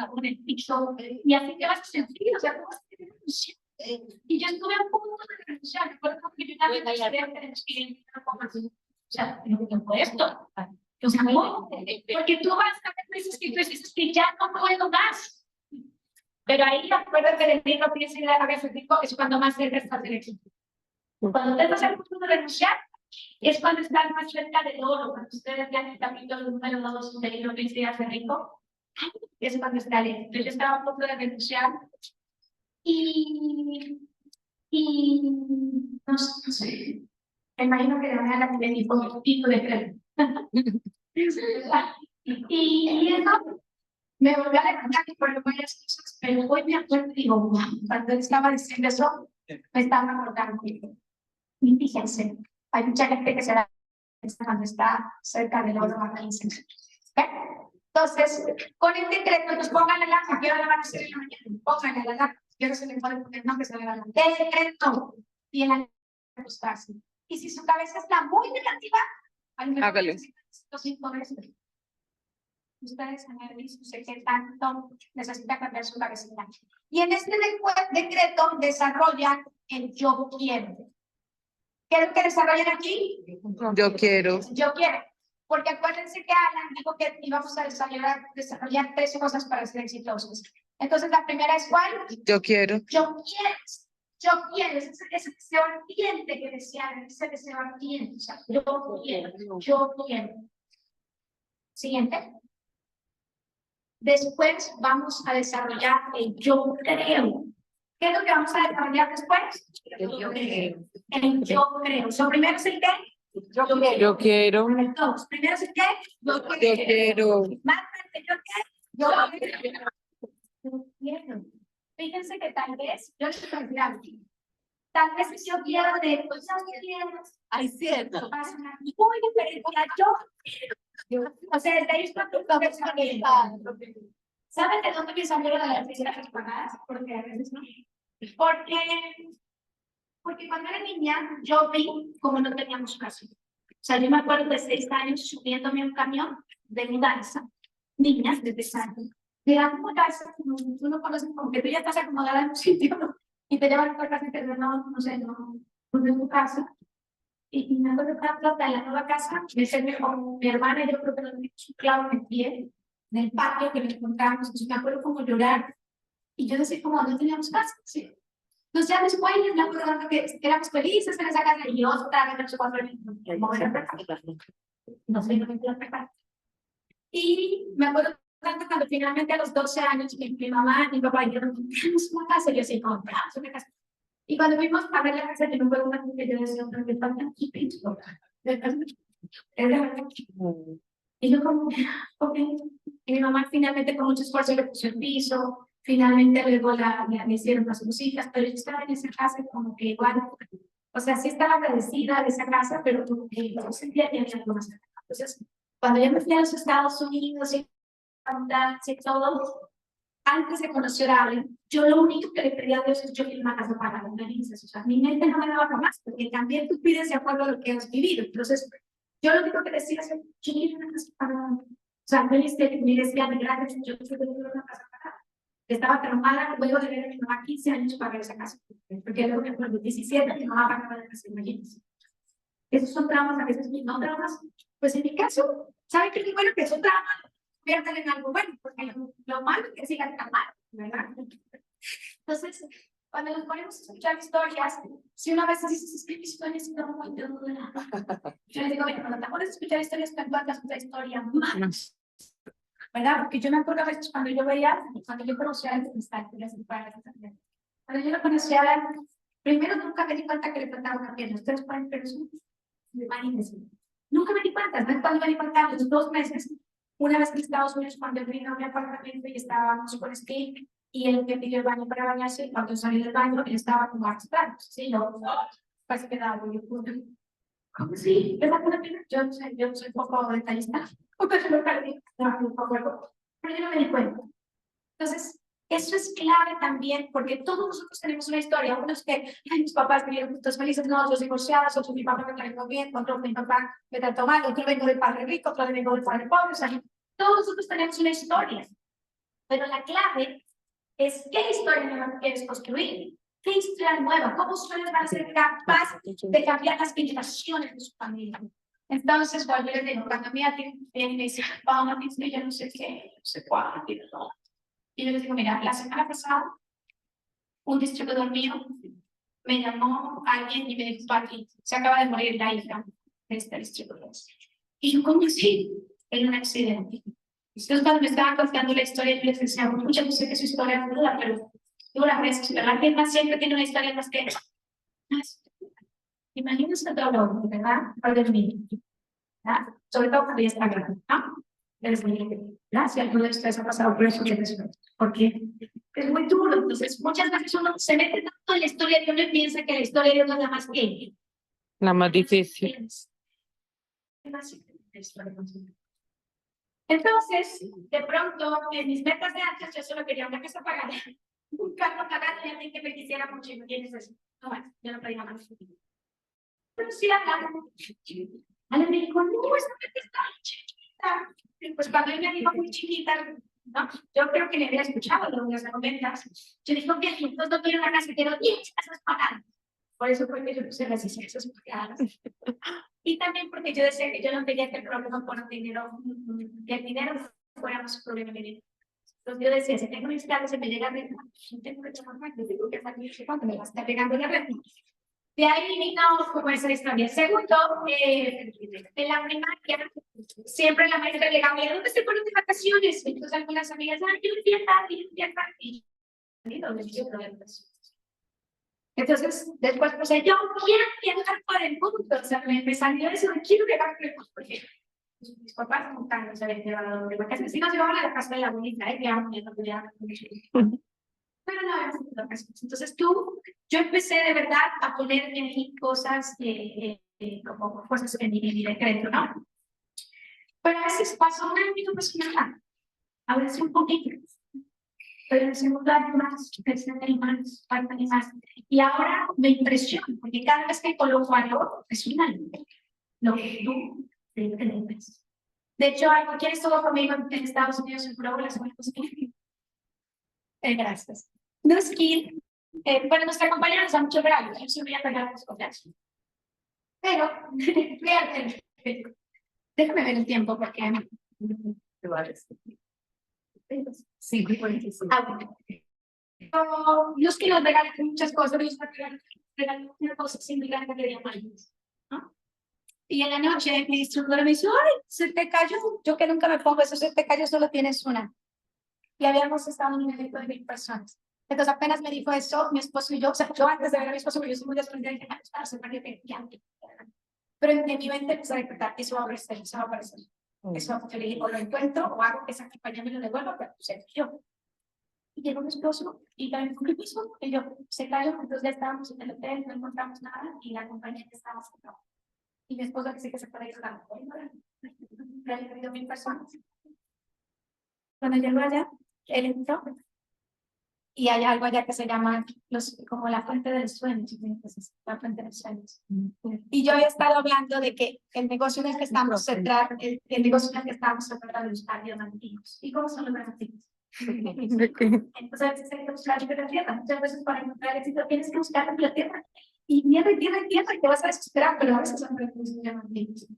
con el piso, y así te vas a sentir, o sea, ¿cómo vas a tener ilusión? Y yo estuve a punto de renunciar, recuerdo que yo una vez tenemos que o sea, no puedo esto. O sea, no, porque tú vas a ver veces que tú dices que ya no puedo más. Pero ahí acuérdate del libro que dice la cabeza es cuando más cerca estás del éxito. Cuando te vas a punto de renunciar, es cuando estás más cerca de oro. Cuando ustedes vean el capítulo número 2 del libro que dice Hace Rico, es cuando está el éxito. Yo estaba a punto de renunciar y no sé, me imagino que la la que tipo de crédito. Y eso me volvió a levantar por varias cosas, pero hoy me acuerdo y digo, cuando él estaba diciendo eso, me estaba acordando. Y fíjense, hay mucha gente que se da cuando está cerca del oro a 15. Entonces, con el decreto, pues pongan el alarma, ¿qué hora van a hacer en la mañana? Pongan el alarma, quiero se le pone el nombre, se le va a dar. El decreto, y el alarma frustrarse. Y si su cabeza está muy negativa, hágalo. 5 veces. Ustedes han visto, sé que tanto necesita cambiar su cabecita. Y en este decreto desarrollan el yo quiero. ¿Qué es lo que desarrollan aquí? Yo quiero. Yo quiero. Porque acuérdense que Alan dijo que íbamos a desarrollar 3 cosas para ser exitosos. Entonces, la primera es ¿cuál? Yo quiero. Yo quiero, ese deseo ardiente que decían, ese deseo ardiente, o sea, yo quiero. Siguiente. Después vamos a desarrollar el yo creo. ¿Qué es lo que vamos a desarrollar después? El yo creo. So, primero es el qué. Yo quiero. Todos. Primero es el qué. Yo quiero. Más fuerte, yo qué. Yo quiero. Fíjense que tal vez, yo les voy a decir algo. Tal vez si yo quiero de, pues yo quiero. Ay, cierto. Va a sonar muy diferente a yo. O sea, desde ahí es cuando estamos cambiando. ¿Saben de dónde me salió la de las pagadas? Porque a veces no. Porque cuando era niña, yo vi como no teníamos caso. O sea, yo me acuerdo de 6 años subiéndome a un camión de mudanza, niñas de 6 años. De la mudanza, tú no conoces, como que tú ya estás acomodada en un sitio, ¿no? Y te llevan a tu casa y te dicen, no sé, no es tu casa. Y me acuerdo tanto de la nueva casa, mi hermana y yo creo que nos dimos un clavo en el pie del patio que nos encontramos. Entonces me acuerdo como llorar. Y yo decía, como no teníamos casa, ¿sí? Entonces ya después me acuerdo que éramos felices en esa casa y yo otra vez no sé cuánto no sé, no me acuerdo. Y me acuerdo tanto cuando finalmente a los 12 años mi mamá y mi papá dijeron, compramos una casa y yo así, compramos una casa. Y cuando fuimos a ver la casa, yo no fue una cosa que yo decía, pero me faltan chipitos. Y yo como, ok. Y mi mamá finalmente con mucho esfuerzo le puso el piso, finalmente luego le hicieron las cositas, pero yo estaba en esa casa como que igual, o sea, sí estaba agradecida de esa casa, pero como que yo sentía que había algo más. Entonces, cuando yo me fui a los Estados Unidos y todo, antes de conocer a alguien, yo lo único que le pedía a Dios es yo quiero una casa para las narices, o sea, mi mente no me daba más, porque también tú pides de acuerdo a lo que has vivido. Entonces, yo lo único que decía es, yo quiero una casa para, o sea, me decía de grande, yo quiero una casa para. Estaba traumada luego de ver a mi mamá 15 años pagar esa casa, porque luego que por los 17 mi mamá pagaba la casa, imagínense. Esos son traumas, a veces no traumas, pues en mi caso, ¿saben qué es bueno que son traumas? Conviertan en algo bueno, porque lo malo es que sigan tan mal, ¿verdad? Entonces, cuando nos ponemos a escuchar historias, si una vez dices, es que mi historia es muy dura. Yo les digo, bueno, cuando te pones a escuchar historias, cuentas otra historia más, ¿verdad? Porque yo me acuerdo a veces cuando yo conocía a cuando yo lo conocía, primero nunca me di cuenta que le faltaba una pierna. Ustedes pueden ver eso, imagínense. Nunca me di cuenta, ¿no? Cuando me di cuenta, a los 2 meses, una vez en Estados Unidos, cuando él vino a mi apartamento y estábamos con Steve, y él me pidió el baño para bañarse, y cuando salí del baño, él estaba como arrastrado. Sí, yo, casi quedaba, yo pude. ¿Cómo sí? ¿Verdad que no tiene? Yo soy un poco detallista, porque yo me perdí, un poco, pero yo no me di cuenta. Entonces, eso es clave también, porque todos nosotros tenemos una historia. Unos que, ay, mis papás vivieron juntos felices, no, otros divorciados, otros mi papá me trató bien, otro mi papá me trató mal, otro vengo del padre rico, otro vengo del padre pobre. O sea, todos nosotros tenemos una historia. Pero la clave es qué historia nueva quieres construir. ¿Qué historia nueva? ¿Cómo ustedes van a ser capaces de cambiar las generaciones de su familia? Entonces, yo les digo, cuando mi tía viene y me dice, vamos, yo no sé qué, no sé cuándo, y yo les digo, mira, la semana pasada, un distribuidor mío me llamó alguien y me dijo, Pati, se acaba de morir la hija de este distribuidor. Y yo, ¿cómo así? En un accidente. Entonces, cuando me estaban contando la historia, yo les decía, muchas veces que su historia es dura, pero dura veces, ¿verdad? Que más siempre tiene una historia más que más. Imagínense el dolor, ¿verdad? Para el niño. ¿Verdad? Sobre todo cuando ya está grande, ¿no? Gracias, alguno de ustedes ha pasado por eso, porque es muy duro. Entonces, muchas veces uno se mete tanto en la historia que uno piensa que la historia de uno es la más que La más difícil. Entonces, de pronto, en mis metas de antes, yo solo quería una casa pagada, un carro pagado y alguien que me quisiera mucho. Y no tienes eso. No más, yo no pedía más. Pero sí hablamos. Alguien me dijo, no, esa meta está chiquita. Y pues cuando él me dijo muy chiquita, no, yo creo que le había escuchado lo de las argumentas. Yo dije, ok, entonces no quiero una casa, quiero 10 casas pagadas. Por eso fue que yo puse las 10 casas pagadas. Y también porque yo decía que yo no tenía este problema con el dinero, que el dinero no fuera más problema de dinero. Entonces yo decía, si tengo mis planes, se me llega a renta, no tengo que tomar más, tengo que salir, no sé cuánto, me va a estar llegando la renta. De ahí eliminamos como esa historia. Segundo, en la primaria, siempre la maestra llegaba y ¿dónde se ponen de vacaciones? Entonces algunas amigas, yo un día tarde, y ¿dónde se problemas? Entonces, después puse, yo quiero viajar por el mundo, o sea, me salió eso, quiero viajar por el mundo, porque mis papás nunca nos habían llevado de vacaciones, si nos llevaban a la casa de la abuelita, que aún no podía, pero no habíamos tenido vacaciones. Entonces yo empecé de verdad a poner en mí cosas como cosas en mi decreto, ¿no? Pero a veces pasa un año y no pasa nada, a veces un poquito. Pero en el segundo año más, tercer año más, cuarto año más. Y ahora me impresiona, porque cada vez que coloco algo, es una línea. Lo que tú entiendes. De hecho, ¿quién estuvo conmigo en Estados Unidos en prueba la semana pasada? Gracias. No es que, bueno, nuestra compañera nos da mucho regalo, yo siempre voy a regalar los cosas. Pero, fíjate, déjame ver el tiempo porque. Sí, no es que nos regalen muchas cosas, nos regalan una cosa similar que le llamamos, ¿no? Y en la noche mi instructora me dice, ¡ay, se te cayó! Yo que nunca me pongo eso, se te cayó, solo tienes una. Y habíamos estado en un evento de 1000 personas. Entonces apenas me dijo eso, mi esposo y yo, o sea, yo antes de ver a mi esposo, yo soy muy desprendida y dije, para se perdió que ya. Pero en mi mente empecé a decretar, eso va a aparecer, eso va a aparecer. Eso, yo le dije, o lo encuentro, o hago que esa compañía me lo devuelva, pero pues yo. Y llegó mi esposo y también fue mi esposo, y yo, se cayó, entonces ya estábamos en el hotel, no encontramos nada, y la compañía que estaba cerrada. Y mi esposo dice que se puede ir a la he perdido 1000 personas. Cuando llegó allá, él entró, y hay algo allá que se llama como la fuente del sueño, entonces, la fuente del sueño. Y yo había estado hablando de que el negocio en el que estamos centrados, el negocio en el que estamos centrados los barrios antiguos. ¿Y cómo son los barrios antiguos? Entonces a veces hay que buscar en la tierra, muchas veces para encontrar éxito tienes que buscar en la tierra. Y tierra, y te vas a desesperar, pero a veces son recursos antiguos.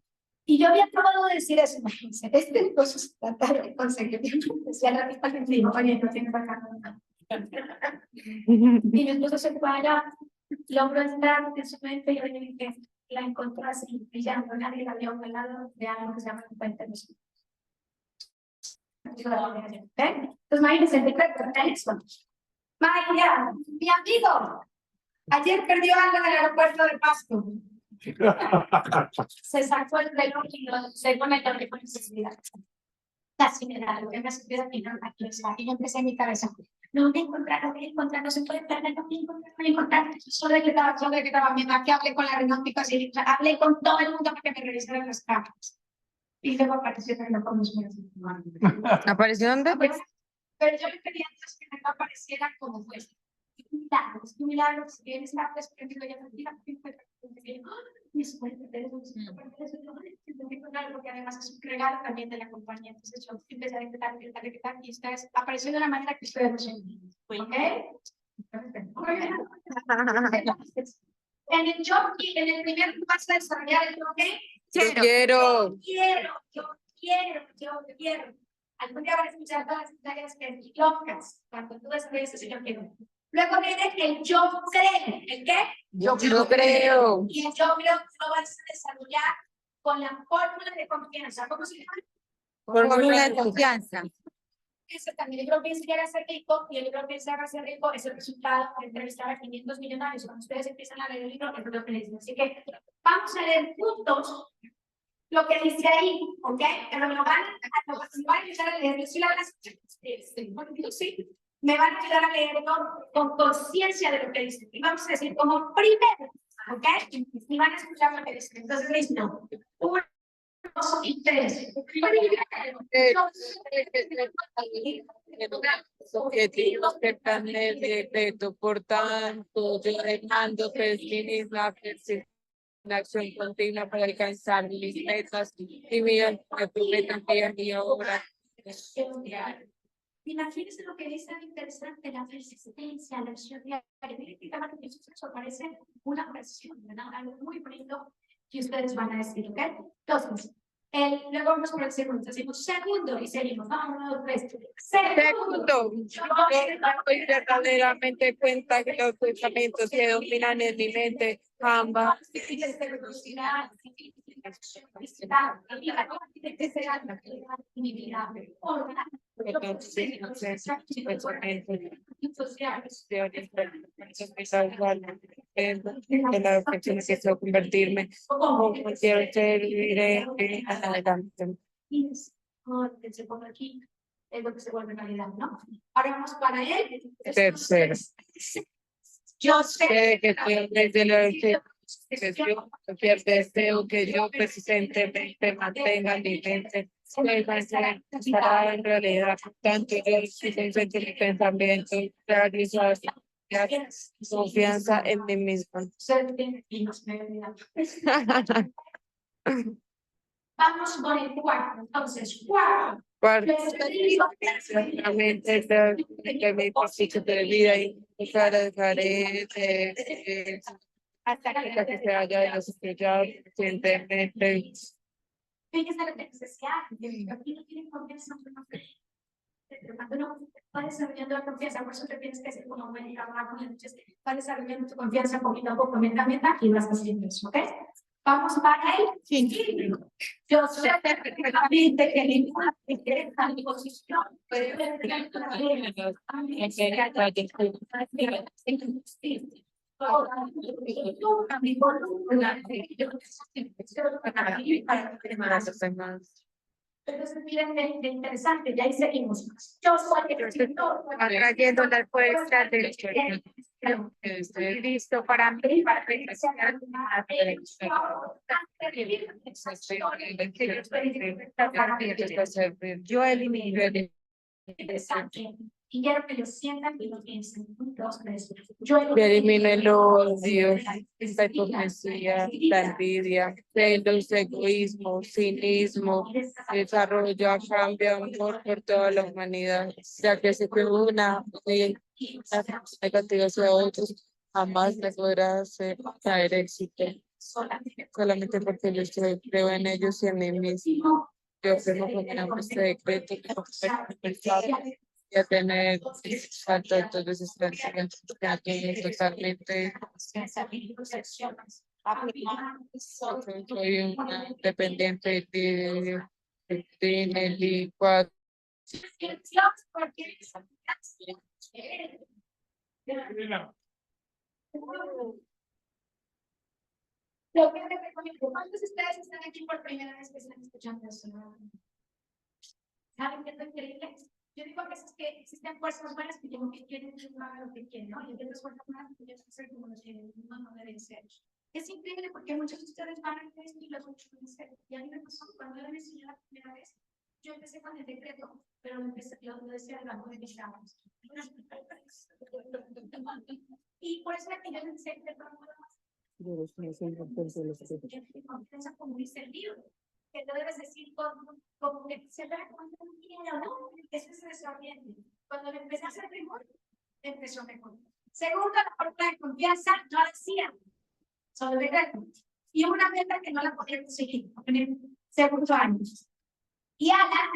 Y yo había probado de decir eso, imagínense, este negocio se trata de conseguir, decía la misma gente, digo, oye, no tienes acá. Y mi esposo se fue allá, logró entrar en su mente y yo le dije, la encontró así, brillando, nadie la vio al lado de algo que se llama el puente de los. Entonces, imagínense el decreto de eso. María, mi amigo, ayer perdió algo en el aeropuerto de Pasto. Se sacó el reloj y lo según el reloj con necesidad. Casi me da lo que me ha sucedido aquí, no, aquí está. Y yo empecé en mi cabeza. No voy a encontrar, no se puede perder, no voy a encontrar. Solo de que estaba viendo, aquí hablé con la renóptica, hablé con todo el mundo para que me revisaran las cámaras. Y luego apareció el reloj con los míos. ¿Apareció dónde? Pero yo le pedí antes que no apareciera como fuese. Es un milagro, si vienes a desprendido ya no tira, y es fuerte, porque además es un regalo también de la compañía. Entonces yo empecé a intentar y ustedes apareció de una manera que ustedes no se entienden. ¿Ok? En el job, en el primer paso de desarrollar el job, Yo quiero. Algún día van a escuchar todas las historias que locas, cuando tú desarrollas ese yo quiero. Luego viene el yo creo. ¿El qué? Yo creo. Y el yo creo que lo vas a desarrollar con la fórmula de confianza. ¿Cómo se llama? Fórmula de confianza. Ese también, el libro piensa llegar a ser rico y el libro piensa llegar a ser rico es el resultado de entrevistar a 500 millonarios. Cuando ustedes empiezan a leer el libro, es lo que les digo. Así que vamos a leer juntos lo que dice ahí, ¿ok? Pero me lo van a ayudar a leer. Sí, me van a ayudar a leerlo con conciencia de lo que dice. Y vamos a decir como primero, ¿ok? Y van a escuchar lo que dice. Entonces, listo. 1, 2 y 3. Objetivos que están en el decreto, por tanto, yo demando feminismo, la acción continua para alcanzar mis metas y mi metodología y obra. Imagínense lo que dice el interesante, la persistencia, la acción diaria. Eso parece una versión, ¿verdad? Algo muy bonito que ustedes van a decir, ¿ok? Entonces, Luego vamos por el segundo, decimos segundo y seguimos, vamos, 1, 2, 3. Segundo, yo doy verdaderamente cuenta que los pensamientos que dominan en mi mente ambas. En la persona que quiero convertirme, como quiero ser, viviré adelante. Se pone aquí, es lo que se vuelve realidad, ¿no? Ahora vamos para él. Tercero. Yo sé Sé que estoy desde la cualquier deseo que yo persistentemente mantenga en mi mente, estará en realidad, tanto yo existencia de mi pensamiento, realizar confianza en mí mismo. Vamos con el cuarto, entonces, cuarto. Cuarto, exactamente, que mi propósito de vida y dejaré de hasta que se haya desarrollado recientemente. Fíjese la necesidad, aquí no tienen confianza. Cuando uno va desarrollando la confianza, por eso te tienes que hacer como médica, va desarrollando tu confianza poquito a poco, meta, y vas haciendo eso, ¿ok? Vamos para el quinto. Yo sé perfectamente que ninguna posición puede ver entonces, miren qué interesante, ya ahí seguimos. Yo soy el Atrayendo la fuerza del estoy listo para mí, para realizar yo elimino y quiero que lo sientan y lo piensen. 1, 2, 3. yo elimino el odio, la hipocresía, la envidia, celos, egoísmo, cinismo, desarrollo, cambio, amor por toda la humanidad, ya que sé que una negativa hacia otros jamás me podrá hacer traer éxito, solamente porque yo creo en ellos y en mí mismo. Yo tengo como un secreto y a tener falta de todos estos totalmente. Soy una dependiente de Nelly 4. Lo que te recomiendo, ¿cuántos de ustedes están aquí por primera vez que están escuchando eso? ¿Saben qué es lo increíble? Yo digo a veces que existen fuerzas buenas que como que quieren lo que quieren, ¿no? Y hay otras fuerzas buenas que quieren ser como los que no deben ser. Es increíble porque muchos de ustedes van a creer y los muchos pueden ser. Y a mí me pasó cuando yo me enseñé la primera vez, yo empecé con el decreto, pero lo decía al banco de mis llaves. Y por eso es que yo les decía que confianza como dice el libro, que tú debes decir como que se da cuando no quiere, ¿no? Eso es desoriente. Cuando le empecé a hacer mejor, empezó mejor. Segundo, la falta de confianza no la hacía, solo de reto. Y una meta que no la podía conseguir en el segundo año. Y Ana,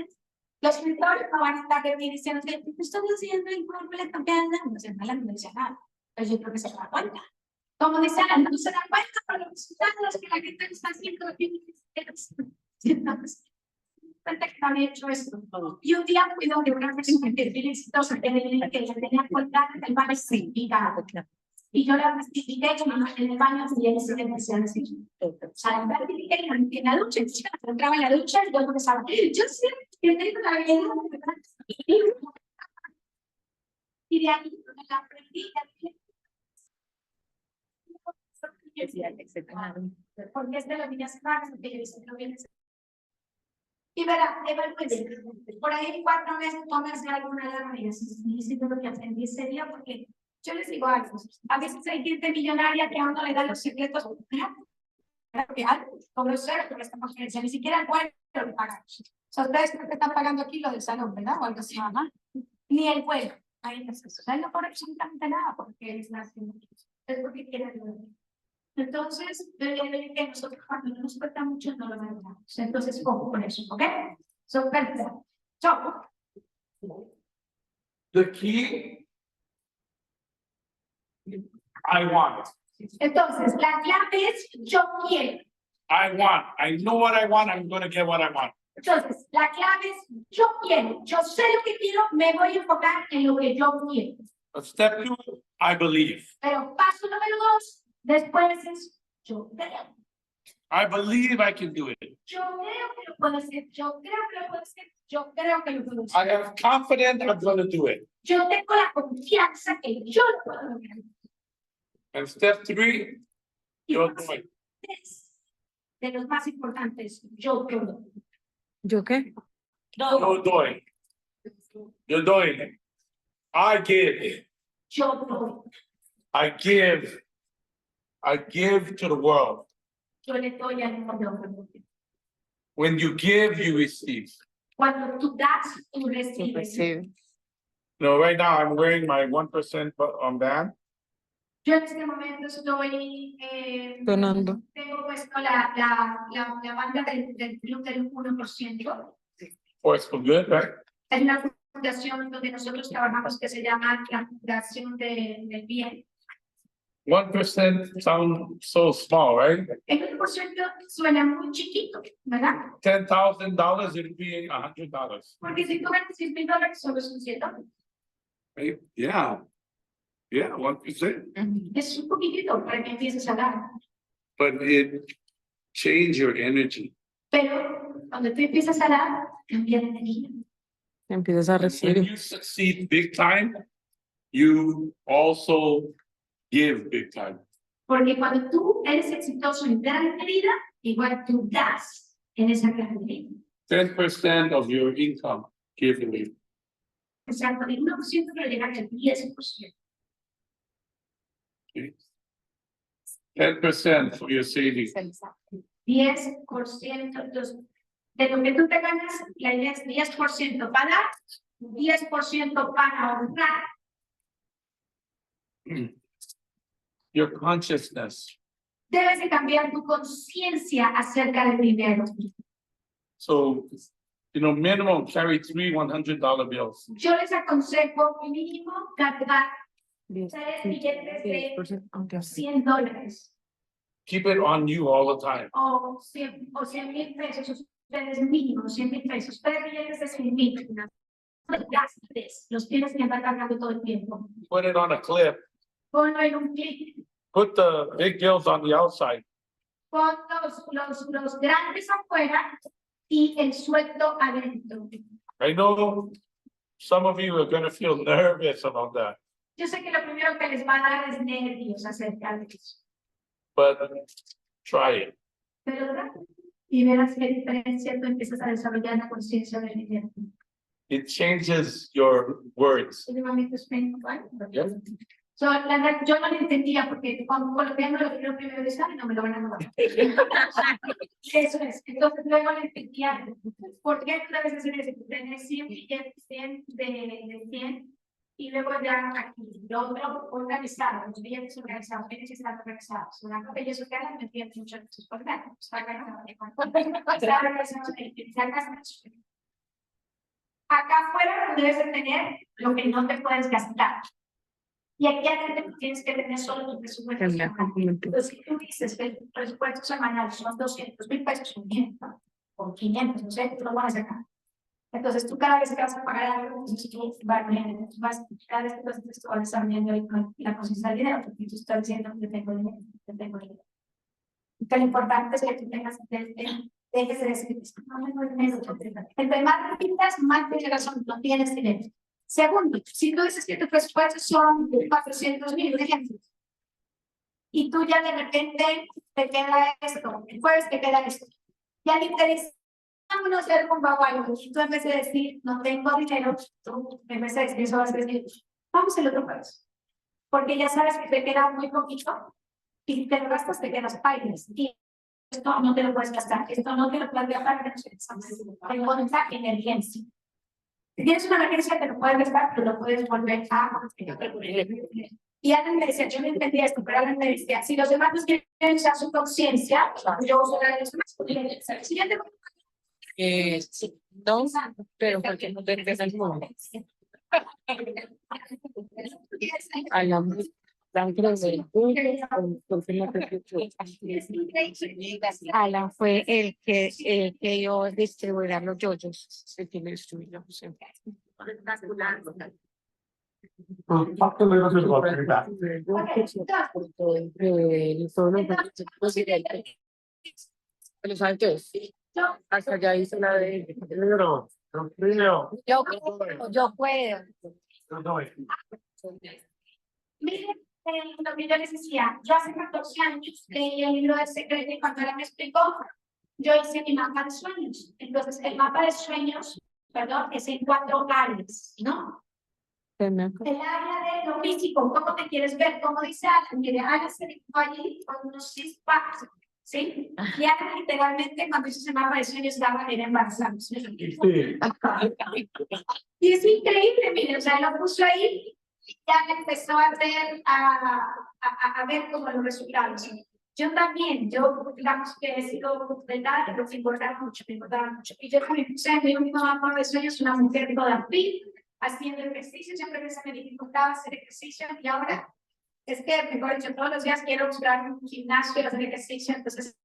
los mentores no van a estar de mí diciendo que estoy haciendo informe de confianza, no sé, no dice nada. Pero yo creo que se da cuenta. Como dice Ana, no se da cuenta por los resultados que la gente está haciendo. Cuenta que no había hecho esto. Y un día cuidó de una persona que es exitosa, que le tenía colgada en el baño certificado. Y yo la certifiqué en el baño y él se le decía así. O sea, la certifiqué en la ducha, entraba en la ducha y luego empezaba. Yo sé que tengo la vida. Y de ahí la aprendí. Porque es de las niñas raras que yo hice, no viene. Y verá, por ahí 4 meses pónganse alguna alarma y así lo que aprendí ese día, porque yo les digo algo, a veces hay gente millonaria que a uno le da los secretos, como los ceros que estamos ofreciendo, ni siquiera el vuelo lo pagamos. O sea, ustedes creo que están pagando aquí lo del salón, ¿verdad? O algo así, ni el vuelo. Ahí no es eso. O sea, no por absolutamente nada, porque es porque quieren. Entonces, que nosotros cuando no nos cuesta mucho no lo valoramos. Entonces, ojo con eso, ¿ok? So, perfecto. So, The key. I want. entonces, la clave es yo quiero. I want. I know what I want. I'm gonna get what I want. Entonces, la clave es yo quiero. Yo sé lo que quiero, me voy a enfocar en lo que yo quiero. Step 2, I believe. Pero paso número 2, después es yo creo. I believe I can do it. Yo creo que lo puedo hacer. Yo creo que lo puedo hacer. Yo creo que lo puedo I hacer. am confident I'm gonna do it. Yo tengo la confianza que yo lo puedo lograr. And step 3, Y yo más doy. de los más importantes, yo creo. ¿Yo qué? Yo doy. Yo doy. I give. Yo doy. I give. I give to the world. Yo le doy al mundo. When you give, you receive. Cuando tú das, tú recibes. Sí. No, right now I'm wearing my 1% band. Yo en este momento estoy Donando. tengo puesto la banda del club del 1%. Force for good, right? Es una fundación donde nosotros trabajamos que se llama la Fundación del Bien. 1% sounds so small, right? El 1% suena muy chiquito, ¿verdad? $10,000, it'd be $100. Porque si tú ganas $6,000, solo son $100. Right? Yeah. Yeah, 1%. Es un poquitito para que empieces a dar. But it change your energy. Pero cuando tú empiezas a dar, cambia de energía. Empiezas a When recibir. you succeed big time, you also give big time. Porque cuando tú eres exitoso en gran medida, igual tú das en esa gran medida. 10% of your income, give away. Exacto, del 1% pero llegar al 10%. 10% for your savings. 10%, entonces, de lo que tú te ganas, la idea es 10% para dar, 10% para ahorrar. Your consciousness. Debes de cambiar tu conciencia acerca del dinero. So, minimum carry 3 $100 bills. Yo les aconsejo mínimo cargar 10, 3 billetes de 10%, aunque así. $100 Keep it on you all the time. o 100,000 pesos, ustedes mínimo 100,000 pesos, 3 billetes de 100,000. Gastes, los tienes que andar cargando todo el tiempo. Put it on a clip. Ponlo en un clip, Put the big bills on the outside. pon los grandes afuera y el sueldo adentro. I know some of you are going to feel nervous about that, Yo sé que lo primero que les va a dar es nervios acerca de eso, but try it. pero ¿verdad? Y verás qué diferencia tú empiezas a desarrollar la conciencia del dinero. It changes your words. ¿You want me to explain why? Yep. So, yo no lo entendía porque cuando colombiano lo primero que sale no me lo van a robar. Eso es. Entonces luego lo entendía. ¿Por qué tú debes hacer eso? Tener 100 billetes 100 de 100 y luego ya aquí lo otro organizado, los billetes organizados, bienes y están organizados. Una cosa que yo soy cara, me entiendo mucho de sus problemas. Acá afuera debes de tener lo que no te puedes gastar. Y aquí adentro tienes que tener solo tu presupuesto semanal. Entonces, si tú dices que el presupuesto semanal son 200,000 pesos, o 500, no sé, tú lo vas a sacar. Entonces, tú cada vez que vas a pagar algo, entonces tú vas cada vez que vas a estar viendo la conciencia del dinero, porque tú estás diciendo que tengo dinero, que tengo dinero. Lo importante es que tú tengas, dejes de decir, no tengo dinero. Entre más repitas, más tienes razón, no tienes dinero. Segundo, si tú dices que tu presupuesto son 400,000, ejemplo, y tú ya de repente te queda esto, el jueves te queda esto, ya te interesa, vámonos a hacer un algo, y tú en vez de decir, no tengo dinero, tú en vez de decir eso vas a decir, vamos el otro jueves, porque ya sabes que te queda muy poquito, y si te lo gastas te quedas pailes, y esto no te lo puedes gastar, esto no te lo puedes gastar, tengo una emergencia. Si tienes una emergencia, te lo puedes gastar, pero lo puedes volver a Y Alan me decía, yo no entendía esto, pero Alan me decía, si los demás no quieren usar su conciencia, yo uso la de los demás. Siguiente. Sí, no, pero porque no te el mundo. Alan fue el que iba a distribuir los yoyos. El que lo distribuyó siempre. Talk a little bit about your back. Los altos. Hasta allá hizo la de. Yo puedo. Miren, lo que yo les decía, yo hace 14 años leí el libro de secreto y cuando él me explicó, yo hice mi mapa de sueños. Entonces, el mapa de sueños, perdón, es en 4 áreas, ¿no? El área de lo físico, cómo te quieres ver, como dice Alan, mire, Alan se dibujó allí con unos 6 packs, ¿sí? Y Alan literalmente cuando hizo ese mapa de sueños estaba bien embarazada. Sí. Y es increíble, mire, o sea, lo puso ahí y ya le empezó a ver, a ver como los resultados. Yo también, digamos que he sido, ¿verdad? Pero me importaba mucho, me importaba mucho. Y yo también puse en mi mapa de sueños una mujer toda fit, haciendo ejercicio, siempre se me dificultaba hacer ejercicio y ahora es que, mejor dicho, todos los días quiero buscar un gimnasio y hacer ejercicio, entonces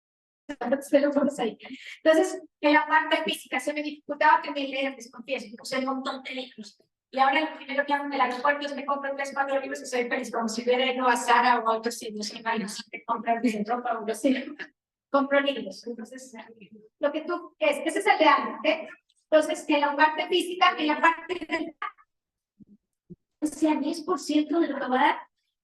ahí. Entonces, en la parte física se me dificultaba que me leer, les confieso, puse un montón de libros. Y ahora lo primero que hago en el aeropuerto es me compro 3, 4 libros y soy feliz, como si hubiera ido a Zara o a otros sitios, y me compro ropa o algo así. Compro libros. Entonces, lo que tú, ese es el real, ¿ok? Entonces, en la parte física, en la parte mental, o sea, 10% de lo que va a dar,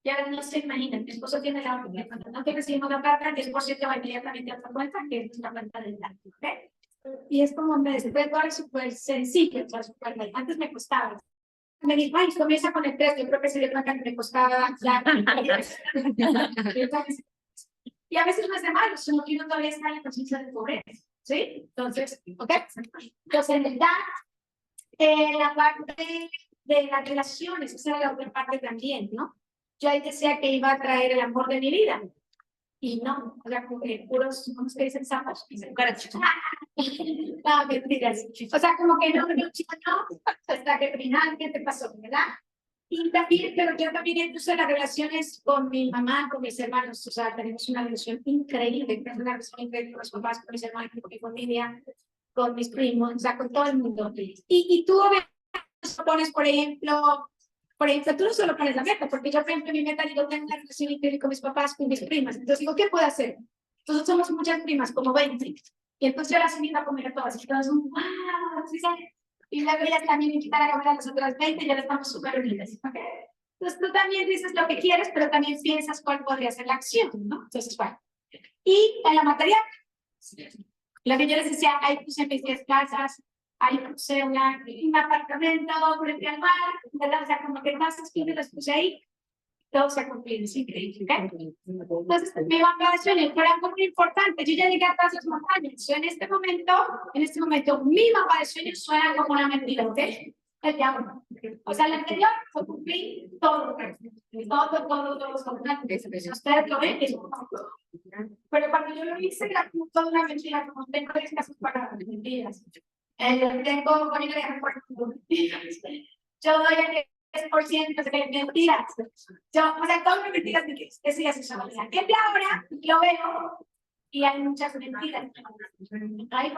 ya no se imaginan. Mi esposo tiene la otra, cuando no te recibimos la plata, el 10% va inmediatamente a otra cuenta, que es la cuenta del banco, ¿ok? Y es como me dice, es súper sencillo, o sea, súper mal. Antes me costaba. Me dijo, ay, comienza con el 3, yo creo que se le cuenta que me costaba ya. Y a veces no es de malo, sino que uno todavía está en la conciencia de pobreza, ¿sí? Entonces, ¿ok? Entonces, en verdad, la parte de las relaciones, esa es la otra parte también, ¿no? Yo ahí decía que iba a traer el amor de mi vida. Y no, o sea, como que puros, ¿cómo es que dicen sapos? No, mentiras. O sea, como que no, hasta que al final, ¿qué te pasó, verdad? Y también, pero yo también incluso las relaciones con mi mamá, con mis hermanos, o sea, tenemos una relación increíble, una relación increíble con mis papás, con mis hermanos, con mi familia, con mis primos, o sea, con todo el mundo. Y tú obviamente pones, por ejemplo, tú no solo pones la meta, porque yo, por ejemplo, mi meta, digo, tengo una relación increíble con mis papás, con mis primas, entonces digo, ¿qué puedo hacer? Entonces somos muchas primas, como 20, y entonces yo las invito a comer a todas, y todas son, wow, ¿sí sabes? Y luego ellas también invitan a comer a las otras 20 y ya estamos súper unidas, ¿ok? Entonces tú también dices lo que quieres, pero también piensas cuál podría ser la acción, ¿no? Entonces, bueno. Y en la material, lo que yo les decía, ahí puse mis 10 casas, ahí puse un apartamento frente al mar, ¿verdad? O sea, como que más estudios los puse ahí, todo se ha cumplido, es increíble, ¿ok? Entonces, mi mapa de sueños fue algo muy importante. Yo ya llegué a todas las montañas. Yo en este momento, mi mapa de sueños suena como una mentira, ¿ok? El de ahora. O sea, el anterior fue cumplir todo. Todo. Ustedes lo ven, es pero cuando yo lo hice, era como toda una mentira, como tengo 10 casos para mentiras. Tengo, yo doy el 10% de mentiras. O sea, todas las mentiras, eso ya se sabe. El de ahora lo veo y hay muchas mentiras. Hay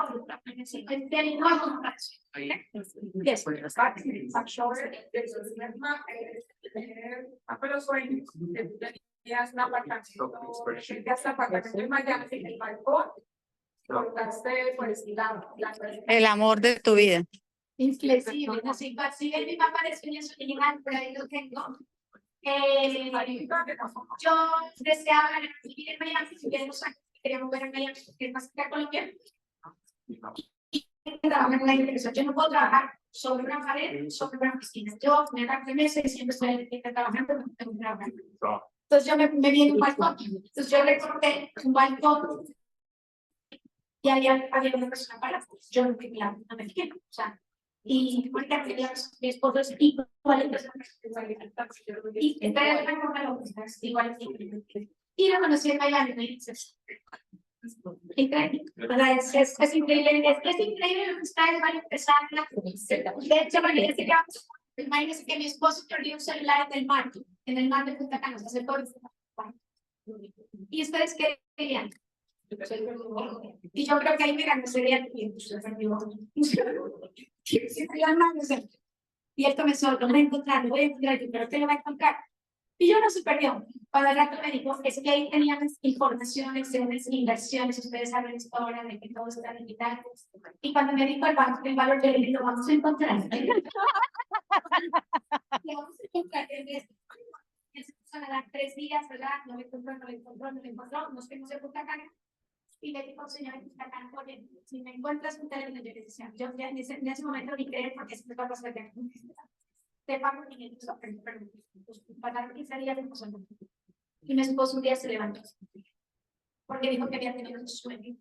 Pero sueños, tenías un apartamento, en Miami, en el balcón, cortaste pues El amor de tu vida. inflexible, no sé, si mi mapa de sueños original, por ahí lo tengo. Yo deseaba vivir en Miami, quería mover a Miami, que es más cerca de Colombia. Y trabajar en la empresa. Yo no puedo trabajar sobre una pared, sobre una piscina. Yo me da 3 meses y siempre estoy trabajando, no tengo que trabajar. Entonces yo me vi en un balcón. Entonces yo recorté un balcón y había una persona para. Yo no me fijé, o sea, Y ahorita mi esposo es igual. Y igual. Y lo conocí en Miami, me dices. Increíble, ¿verdad? Es increíble, es increíble lo que ustedes van a empezar. De hecho, imagínense que mi esposo perdió un celular en el mar de Punta Cana, hace todo. ¿Y ustedes qué dirían? Y yo creo que ahí me sería y él comenzó, lo voy a encontrar, pero ¿qué lo va a encontrar? Y yo no se perdió. Para el rato me dijo, es que ahí tenían informaciones, inversiones, ustedes saben historia de que todo está digital. Y cuando me dijo el valor yo le dije, lo vamos a encontrar. Lo vamos a encontrar. Se a dar 3 días, ¿verdad? No me encontró, nos fuimos de Punta Cana. Y le dijo, señor, oye, si me encuentras un teléfono de dirección, yo ya en ese momento ni creer porque se me va a pasar de te pago 500, pero pues, pagar 15 días de cosa. Y mi esposo un día se levantó porque dijo que había tenido un sueño